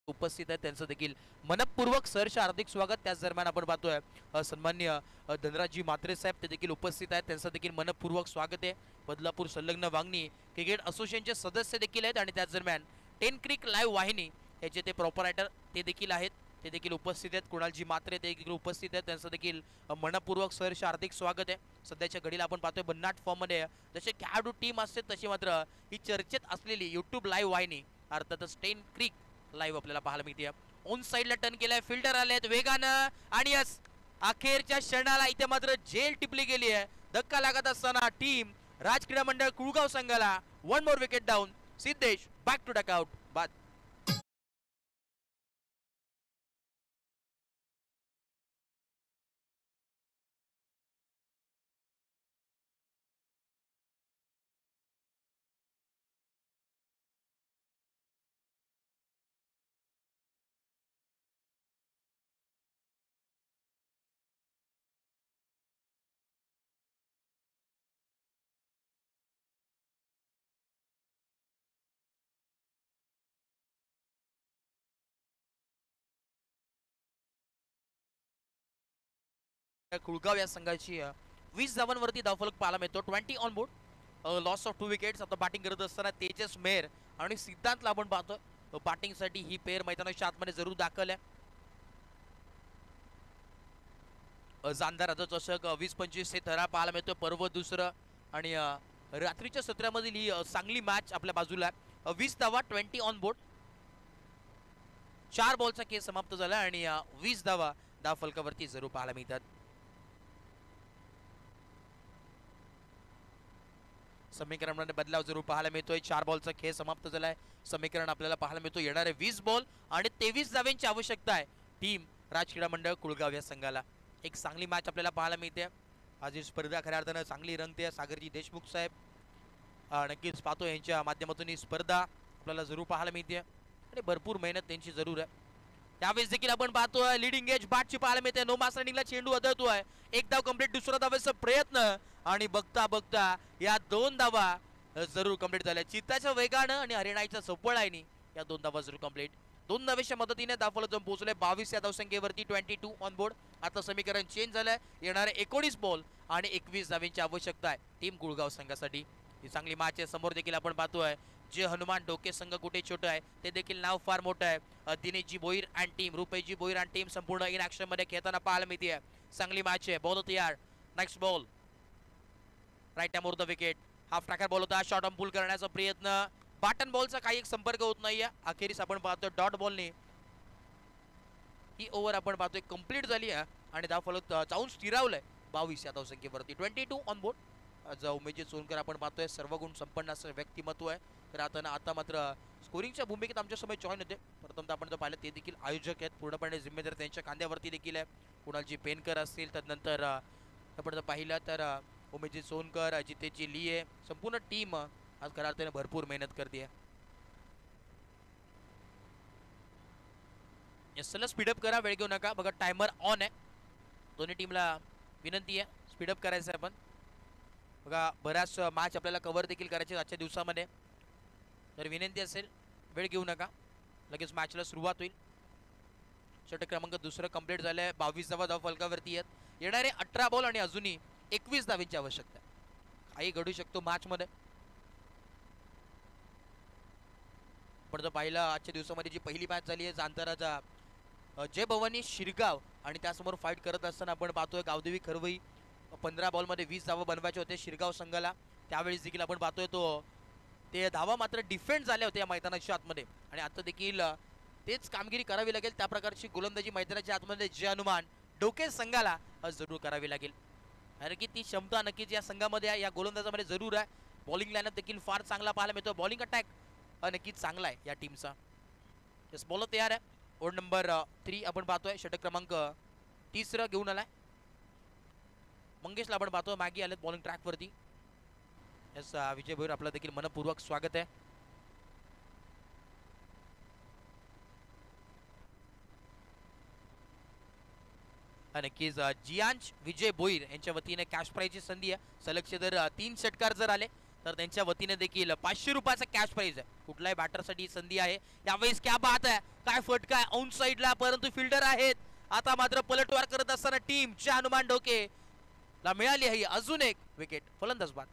उपस्थित आहे त्यांचं देखील मनपूर्वक सहर्ष हार्दिक स्वागत. त्याच दरम्यान आपण पाहतोय सन्माननीय धनराजजी म्हात्रे साहेब ते देखील उपस्थित आहेत, त्यांचं देखील मनपूर्वक स्वागत आहे. बदलापूर संलग्न वांगणी क्रिकेट असोसिएशनचे सदस्य देखील आहेत आणि त्याच दरम्यान 10 क्रिक लाईव्ह वाहिनी याचे ते प्रॉपरायटर ते देखील आहेत, ते देखील उपस्थित आहेत. कुणालजी म्हात्रे ते देखील उपस्थित आहेत, त्यांचं देखील मनपूर्वक सहर्ष हार्दिक स्वागत आहे. सध्याच्या घडीला आपण पाहतोय भन्नाट फॉर्ममध्ये जसे खेळाडू टीम असते तशी मात्र ही चर्चेत असलेली यूट्यूब लाईव्ह वाहिनी अर्थातच 10 क्रिक लाईव्ह आपल्याला पाहायला मिळते. ऑन साइडला टर्न केलाय, फिल्डर आलेत वेगानं आणि यस अखेरच्या क्षणाला इथे मात्र जेल टिपली गेली आहे. धक्का लागत असताना टीम राज क्रीडा मंडळ कुळगाव संघाला 1 more wicket down. Siddhesh back to dugout बाद. कुळगाव या संघाची 20 धावांवरती धावफलक पाहायला मिळतो. 20 on board, loss of 2 wickets. आता बॅटिंग करत असताना तेजस मेहर आणि सिद्धांतला आपण पाहतो बॅटिंगसाठी ही पेर मैदानाच्या आतमध्ये जरूर दाखल आहे. जानदाराचा चषक 20-25 हे थरा पाहायला मिळतो, पर्व दुसरं आणि रात्रीच्या सत्रामधील ही चांगली मॅच आपल्या बाजूला आहे. 20 धावा, 20 ऑन बोर्ड. 4 बॉलचा खेळ समाप्त झाला आणि 20 धावा धावफलकावरती जरूर पाहायला मिळतात. समीकरणामध्ये बदलाव जरूर पाहायला मिळतोय. 4 बॉलचा खेळ समाप्त झालाय. समीकरण आपल्याला पाहायला मिळतो येणारे 20 बॉल आणि 23 धावांची आवश्यकता आहे टीम राज क्रीडा मंडळ कुळगाव या संघाला. एक चांगली मॅच आपल्याला पाहायला मिळते. आज ही स्पर्धा खऱ्या अर्थानं चांगली रंगते. सागरजी देशमुख साहेब नक्कीच पाहतो यांच्या माध्यमातून ही स्पर्धा आपल्याला जरूर पाहायला मिळते आणि भरपूर मेहनत त्यांची जरूर आहे. त्यावेळेस देखील आपण पाहतोय लिडिंग एज बॅटची पाहायला मिळते. नो मास रनिंगला चेंडू आदळतोय. एक धाव कंप्लीट, दुसरा धावेचा प्रयत्न आणि बघता बघता या 2 धावा जरूर कंप्लीट झाल्या. चित्ताच्या वेगानं आणि हरिणाईच्या सफळाईने या 2 धावा जरूर कंप्लीट. 2 धावेच्या मदतीने धावफलक जाऊन पोहोचले 22 या धावसंख्येवरती. 22 ऑन बोर्ड. आता समीकरण चेंज झालंय. येणारे 19 बॉल आणि 21 धावांची आवश्यकता आहे टीम गुळगाव संघासाठी. ही चांगली मॅच आहे. समोर देखील आपण पाहतोय जे हनुमान डोके संघ कुठे छोटं आहे ते देखील नाव फार मोठं आहे. Dineshji Bhoir and team, Rupeshji Bhoir and team संपूर्ण इन ऍक्शन मध्ये खेळताना पाहायला मिळते. चांगली मॅच आहे. बॉल तयार. Next ball right more the wicket. Half tracker ball होता. शॉर्ट ऑन पुल करण्याचा प्रयत्न. बॅटन बॉलचा काही एक संपर्क होत नाहीये. अखेरीस आपण पाहतोय डॉट बॉलने ही ओव्हर आपण पाहतोय कंप्लीट झाली आहे आणि धावफलक जाऊन स्थिरावलंय 22 या धावसंख्येवरती. 22 ऑन बोर्ड. उमेशजी सोनकर आपण पाहतोय सर्व गुण संपन्न असं व्यक्तिमत्व आहे. तर आता मात्र स्कोरिंगच्या भूमिकेत आमच्या समोर जॉईन होते. प्रथमतः आपण जर पाहिलं ते देखील आयोजक आहेत. पूर्णपणे जिम्मेदार त्यांच्या खांद्यावरती देखील आहे. कुणालजी पेनकर असतील, त्यानंतर आपण जर पाहिलं तर उमेशजी सोनकर, जितेशजी लिये, संपूर्ण टीम आज खऱ्या अर्थाने भरपूर मेहनत करते. चला स्पीडअप करा, वेळ घेऊ नका. बघा टायमर ऑन आहे. दोन्ही टीमला विनंती आहे स्पीडअप करायचं आहे. आपण बघा बऱ्याच मॅच आपल्याला कव्हर देखील करायचे आजच्या दिवसामध्ये. तर विनंती असेल वेळ घेऊ नका, लगेच मॅचला सुरुवात होईल. षटक क्रमांक दुसरं कंप्लीट झालंय. 22वा धाव फलकावरती आहेत. येणारे 18 बॉल आणि अजूनही 21 धावींची आवश्यकता आहे. काही घडू शकतो मॅच मध्ये. पण जर पाहिलं आजच्या दिवसामध्ये जी पहिली मॅच झाली आहे जांताराचा जय भवानी शिरगाव आणि त्यासमोर फाईट करत असताना आपण पाहतोय गावदेवी खरवई 15 बॉलमध्ये 20 धावा बनवायचे होते शिरगाव संघाला. त्यावेळेस देखील आपण पाहतोय ते धावा मात्र डिफेंड झाल्या होत्या या मैदानाच्या आतमध्ये आणि आता देखील तेच कामगिरी करावी लागेल. त्या प्रकारची गोलंदाजी मैदानाच्या आतमध्ये जय हनुमान डोके संघाला जरूर करावी लागेल. कारण की ती क्षमता नक्कीच या संघामध्ये आहे, या गोलंदाजामध्ये जरूर आहे. बॉलिंग लाईनअप देखील फार चांगला पाहायला मिळतो. बॉलिंग अटॅक नक्कीच चांगला आहे या टीमचा. यस बॉलर तयार आहे. ओव्हर नंबर 3 आपण पाहतोय. षटक क्रमांक 30 घेऊन आलाय. मंगेशला आपण पाहतोय मागे आलेत बॉलिंग ट्रॅक वरती. यस विजय भोईर आपलं देखील मनपूर्वक स्वागत आहे. नक्कीच जियांश विजय भोईर यांच्या वतीने कॅश प्राईजची संधी आहे. सलगचे जर 3 षटकार जर आले तर त्यांच्या वतीने देखील 500 रुपयाचा कॅश प्राईज आहे. कुठल्याही बॅटरसाठी संधी आहे. यावेळेस क्या बात आहे, काय फटका आहे ऑन साइडला, परंतु फिल्डर आहेत. आता मात्र पलटवार करत असताना टीम जय हनुमान डोके ला मिळाली आहे अजून एक विकेट. फलंदाज बाद.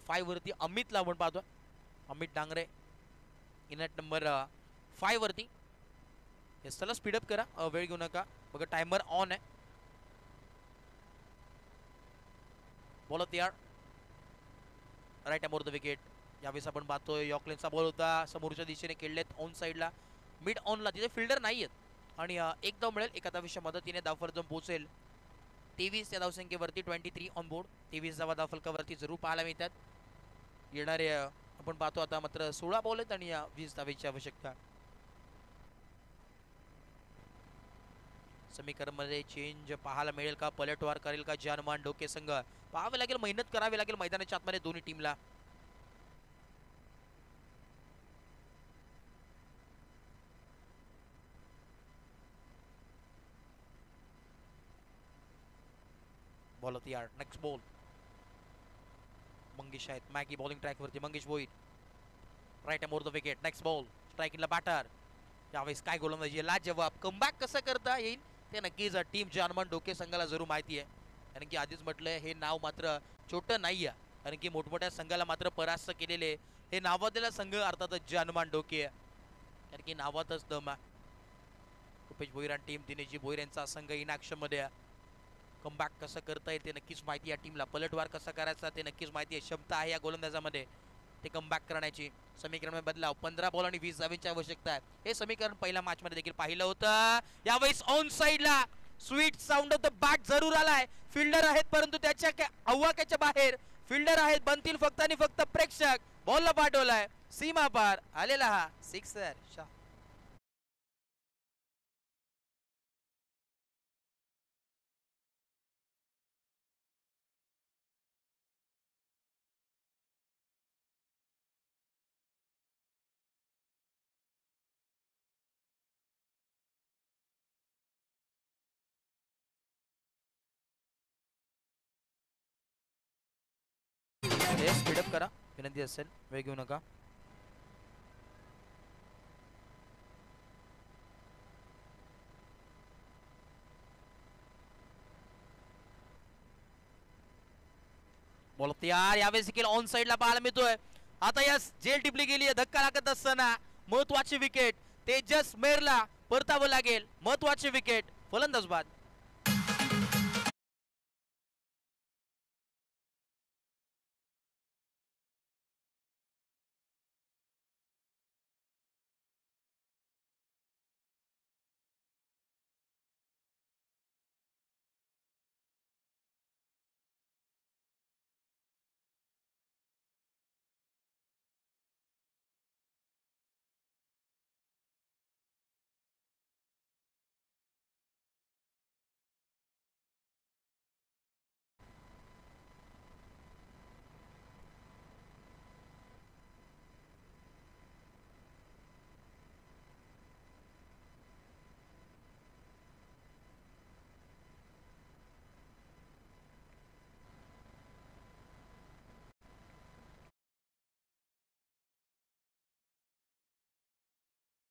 फाय वरती अमितला आपण पाहतोय. अमित डांगरे इनॅट नंबर 5 वरती. येस चला स्पीडअप करा, वेळ घेऊ नका. बघा टायमर ऑन आहे. बॉल तयार. Right arm over the wicket. यावेळेस आपण पाहतोय यॉकलेनचा बॉल होता, समोरच्या दिशेने खेळलेत ऑन साईडला मिड ऑनला. तिथे फिल्डर नाही आहेत आणि एक धाव मिळेल. एका धावेच्या मदतीने धावफलक पोहोचेल 23 या धावसंख्येवरती. 23 ऑन बोर्ड. 23 धावा धावफलकावरती जरूर पाहायला मिळतात. येणारे आपण पाहतो आता मात्र 16 बॉल आहेत आणि 20 धावेची आवश्यकता. समीकरणमध्ये चेंज पाहायला मिळेल का, पलटवार करेल का जय हनुमान डोके संघ, पाहावे लागेल. मेहनत करावी लागेल मैदानाच्या आतमध्ये दोन्ही टीमला. बॉल तयार. Next ball. मंगेश आहेत मॅगी बॉलिंग ट्रॅक वरती. Mangesh Bhoir right arm over the wicket. Next ball. स्ट्रायकिंगला बॅटर. यावेळेस काय गोलंदाजी, लाजवाब. कमबॅक कसं करता येईल ते नक्कीच टीम जय हनुमान डोके संघाला जरूर माहिती आहे. कारण की आधीच म्हटलंय हे नाव मात्र छोटं नाही आहे. कारण की मोठमोठ्या संघाला मात्र परास्त केलेले हे नावाजलेला संघ अर्थातच जय हनुमान डोके आहे. कारण की नावातच दम आहे. रुपेश भोईर आणि टीम दिनेशजी भोईर यांचा संघ इन ॲक्शन मध्ये आहे. कमबॅक कसं करता येईल ते नक्कीच माहिती या टीमला. पलटवार कसा करायचा ते नक्कीच माहिती आहे. क्षमता आहे या गोलंदाजामध्ये ते कमबॅक करण्याची. समीकरण बदलाव. 15 बॉल आणि 20 धावेची आवश्यकता आहे. हे समीकरण पहिल्या मॅच मध्ये देखील पाहिलं होतं. यावेळेस ऑन साइडला sweet sound of the bat जरूर आलाय. फिल्डर आहेत परंतु त्याच्या आव्हाकाच्या बाहेर फिल्डर आहेत. बनतील फक्त आणि फक्त प्रेक्षक. बॉलला पाठवलाय सीमा पार आलेला हा सिक्सर. स्पीडअप करा विनंती असेल, वेळ घेऊ नका. बॉल तयार, यावेळेस देखील ऑन साइडला पाहायला मिळतोय. आता यस जेल टिपली गेली आहे, धक्का लागत असताना महत्वाची विकेट तेजस मेहरला परतावं लागेल. महत्वाची विकेट, फलंदाज बाद.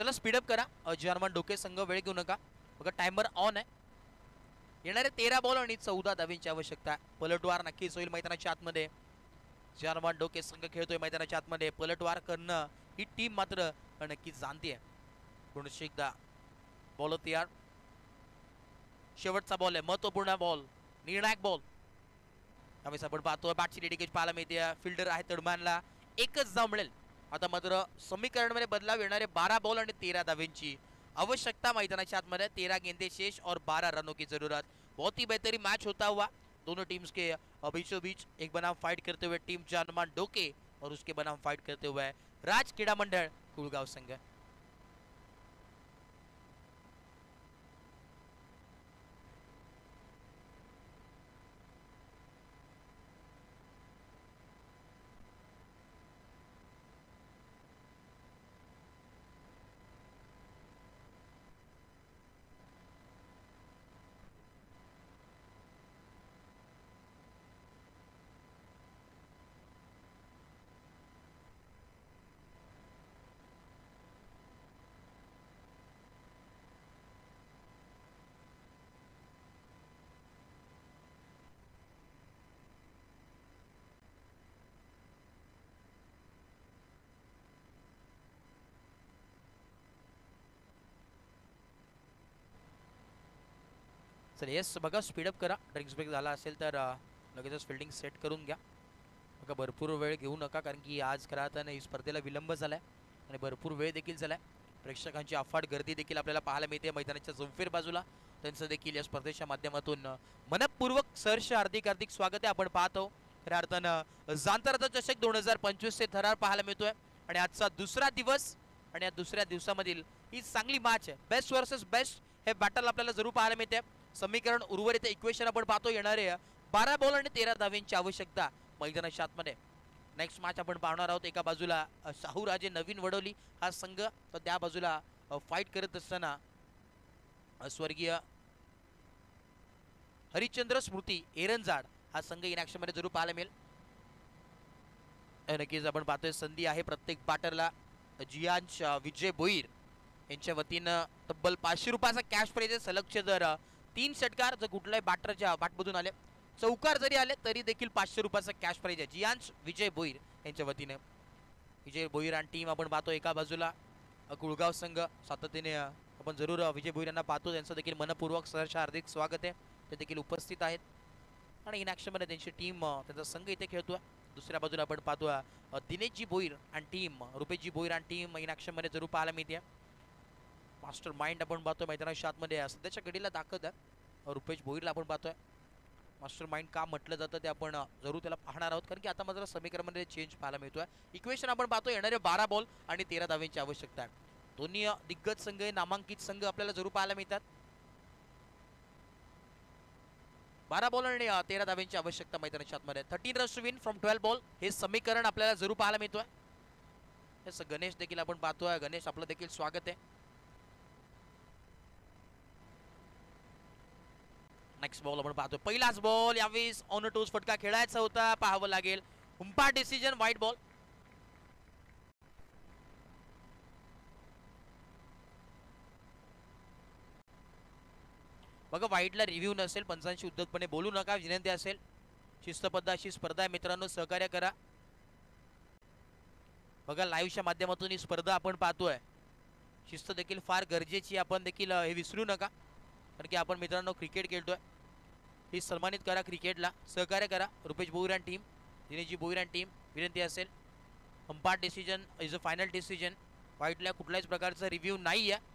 चला स्पीडअप करा. जर्मन डोके संघ वेळ घेऊ नका. बघा टायमर ऑन आहे. येणारे 13 बॉल आणि 14 धावींची आवश्यकता. पलटवार नक्कीच होईल मैदानाच्या आतमध्ये. जर्मन डोके संघ खेळतोय मैदानाच्या आतमध्ये. पलटवार करणं ही टीम मात्र नक्कीच जाणतीये. पुन्हा एकदा बॉल तयार. शेवटचा बॉल आहे, महत्वपूर्ण बॉल, निर्णायक बॉल. त्यावेळेस आपण पाहतोय बॅटची डेडिकेट पाहायला मिळते. फिल्डर आहे तडमानला, एकच धाव मिळेल. आता मात्र समीकरणमध्ये बदलाव. येणारे 12 बॉल आणि 13 धावेंची आवश्यकता मैदानाच्या आतमध्ये. 13 गेंदे शेष और 12 रनों की जरूरत. बहुत ही बेहतरीन मैच होता हुआ दोनों टीम्स के बीचों बीच. एक बनाम फाइट करते हुए टीम जर्मन डोके और उसके बनाम फाइट करते हुए राज क्रीडा मंडळ कुळगाव संघ. चल येस बघा स्पीडअप करा. ड्रिंक्स ब्रेक झाला असेल तर लगेचच फिल्डिंग सेट करून घ्या. बघा भरपूर वेळ घेऊ नका, कारण की आज खरं तर ही स्पर्धेला विलंब झालाय आणि भरपूर वेळ देखील झालाय. प्रेक्षकांची अफाट गर्दी देखील आपल्याला पाहायला मिळते मैदानाच्या चौफेर बाजूला. त्यांचं देखील या स्पर्धेच्या माध्यमातून मनपूर्वक सहर्ष हार्दिक हार्दिक स्वागत आहे. आपण पाहतो खऱ्या अर्थानं जांतरचा चषक 2025 चे थरार पाहायला मिळतोय आणि आजचा दुसरा दिवस आणि या दुसऱ्या दिवसामधील ही चांगली मॅच आहे. बेस्ट वर्सेस बेस्ट हे बॅटल आपल्याला जरूर पाहायला मिळते. समीकरण उर्वरित इक्वेशन आपण पाहतो. येणारे 12 बॉल आणि 13 धावेंची आवश्यकता मैदानाच्या आतमध्ये. नेक्स्ट मॅच आपण पाहणार आहोत. एका बाजूला शाहूराजे नवीन वडोली हा संघ, तर त्या बाजूला फाईट करत असताना स्वर्गीय हरिश्चंद्र स्मृती एरंजाड हा संघ इन ऍक्शन मध्ये जरूर पाहायला मिळेल. नक्कीच आपण पाहतोय संधी आहे प्रत्येक बॅटरला. जियांश विजय भोईर यांच्या वतीनं तब्बल 500 रुपयाचा कॅश प्राइज आहे. सलगचे जर 3 षटकार जर कुठल्याही बॅटरच्या बॅटमधून आले, चौकार जरी आले तरी देखील 500 रुपयाचा कॅश प्राइज आहे. जियांश विजय भोईर यांच्या वतीने. विजय भोईर आणि टीम आपण पाहतो. एका बाजूला कुळगाव संघ सातत्याने आपण जरूर विजय भोईर यांना पाहतो. त्यांचं देखील मनपूर्वक सहर्ष हार्दिक स्वागत आहे. ते देखील उपस्थित आहेत आणि इन ऍक्शन मध्ये त्यांची टीम त्यांचा संघ इथे खेळतोय. दुसऱ्या बाजूला आपण पाहतो दिनेशजी भोईर आणि टीम, रुपेशजी भोईर आणि टीम इन ऍक्शन मध्ये जरूर पाहायला मिळते. मास्टर माइंड आपण पाहतोय मैदानाच्या आतमध्ये. सध्याच्या घडीला दाखवत आहे रुपेश भोईरला आपण पाहतोय. मास्टर माइंड का म्हटलं जातं ते आपण जरूर त्याला पाहणार आहोत, कारण की आता मात्र समीकरणामध्ये चेंज पाहायला मिळतोय. इक्वेशन आपण पाहतो. येणारे 12 बॉल आणि 13 धावेंची आवश्यकता आहे. दोन्ही दिग्गज संघ, नामांकित संघ आपल्याला जरूर पाहायला मिळतात. 12 बॉल आणि 13 धावेंची आवश्यकता मैदानाच्या आतमध्ये. 13 runs to win from 12 ball हे समीकरण आपल्याला जरूर पाहायला मिळतोय. यस गणेश देखील आपण पाहतोय. गणेश आपलं देखील स्वागत आहे. नेक्स्ट बॉल आपण पाहतोय. पहिलाच बॉल यावेळेस ऑन टोज फटका खेळायचा होता, पाहावं लागेल. उंपायर डिसिजन, व्हाईट बॉल. बघा व्हाईटला रिव्ह्यू नसेल, पंचांशी उद्धटपणे बोलू नका, विनंती असेल. शिस्तबद्ध अशी स्पर्धा आहे मित्रांनो, सहकार्य करा. बघा लाईव्हच्या माध्यमातून ही स्पर्धा आपण पाहतोय. शिस्त देखील फार गरजेची, आपण देखील हे विसरू नका, कारण की आपण मित्रांनो क्रिकेट खेळतोय. ही सन्मानित करा, क्रिकेटला सहकार्य करा. रुपेश भोईर टीम, दिनेशजी भोईर टीम, विनंती असेल. Umpire decision is a final decision. वाईटला कुठल्याच प्रकारचा रिव्ह्यू नाही आहे.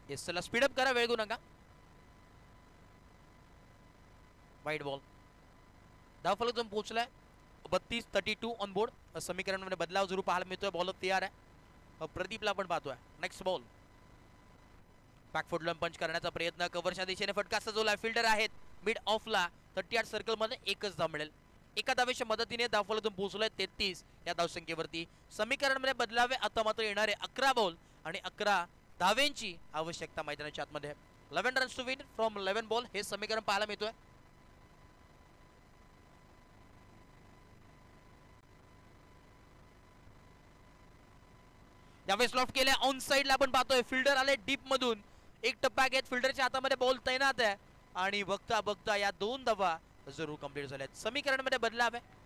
येस, चला स्पीडअप करा, वेळ घेऊ नका. वाईट बॉल, धावफलक जाऊन पोहोचलाय. 32-32 ऑन बोर्ड. समीकरणामध्ये बदलाव जरूर पाहायला मिळतोय. बॉलर तयार आहे. प्रदीपला आपण पाहतोय. नेक्स्ट बॉल, बॅकफुट लंब पंच करण्याचा प्रयत्न, कव्हरच्या दिशेने फटका सजवलाय. फिल्डर आहेत मिड ऑफला. 38 सर्कल मध्ये एकच धाव मिळेल. एका धावेच्या मदतीने धावफलकातून पोहोचलोय 33 या धावसंख्येवरती. समीकरणामध्ये बदलावे. आता मात्र येणारे 11 बॉल आणि 11 धावेंची आवश्यकता मैदानाच्या आतमध्ये. 11 runs to win from 11 ball हे समीकरण पाहायला मिळतोय. यावेळेस लॉफ्ट केल्या ऑन साइडला आपण पाहतोय. फिल्डर आले डीप मधून. एक टप्पा घेत फिल्डरच्या हातामध्ये बॉल तैनात आहे आणि बघता बघता या 2 धावा जरूर कंप्लीट झाल्यात. समीकरणामध्ये बदलाव आहे.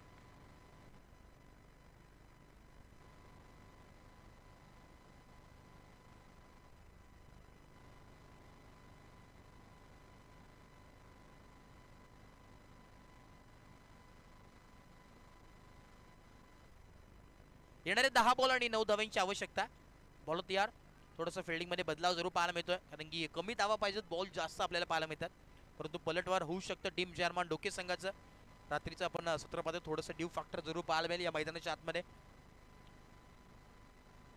येणारे 10 बॉल आणि 9 धावांची आवश्यकता. बॉल तयार. थोडंसं फिल्डिंग मध्ये बदलाव जरूर पाहायला मिळतोय, कारण की कमी धावा पाहिजेत, बॉल जास्त आपल्याला पाहायला मिळतात. परंतु पलटवार होऊ शकतं टीम जर्मन डोके संघाचं. रात्रीचं आपण सत्रामध्ये थोडंसं ड्यू फॅक्टर जरूर पाहायला मिळेल या मैदानाच्या आतमध्ये.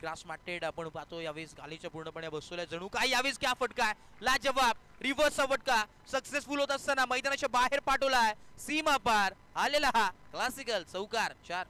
ग्रास मॅटेड आपण पाहतो. यावेळेस गालीच्या पूर्णपणे बसवलाय जणू काय. यावेळेस क्या फटका आहे, लाजवाब रिव्हर्स फटका सक्सेसफुल होत असताना मैदानाच्या बाहेर पाठवलाय. सीमा पार आलेला हा क्लासिकल चौकार. 4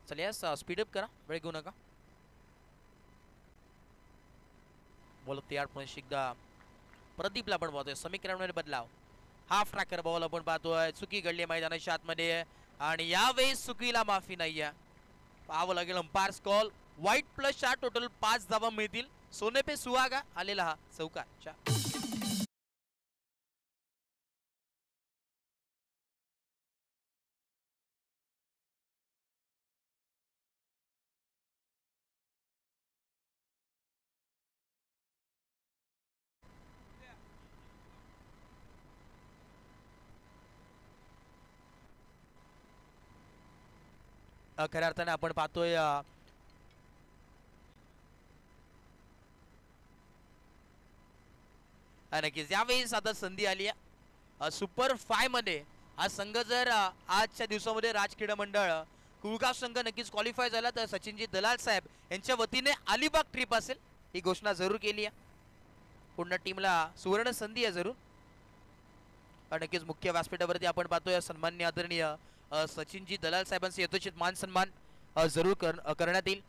चलिए स्पीडअप करा, वेळ घेऊ नका. बॉल तयार. पुन्हा एकदा प्रदीपला आपण पाहतोय. समीकरणामध्ये बदलाव. हाफ ट्रॅकर बॉल आपण पाहतोय. चुकी घडली मैदानाच्या आतमध्ये आणि यावेळेस चुकीला माफी नाहीये. पाहावं लागेल umpires call. White plus 4 total 5 धावा मिळतील. सोने पे सुहागा आलेला हा चौकार. 4 खऱ्या अर्थाने आपण पाहतोय नक्कीच यावेळेस आता संधी आली आहे सुपर 5 मध्ये. हा संघ जर आजच्या दिवसामध्ये राज क्रीडा मंडळ कुळगाव संघ नक्कीच क्वालिफाय झाला तर सचिनजी दलाल साहेब यांच्या वतीने अलिबाग ट्रिप असेल ही घोषणा जरूर केली आहे. पूर्ण टीमला सुवर्ण संधी आहे जरूर. नक्कीच मुख्य व्यासपीठावरती आपण पाहतोय सन्माननीय आदरणीय सचिनजी दलाल साहेबांचे यथोचित मान सन्मान जरूर करण्यात येईल.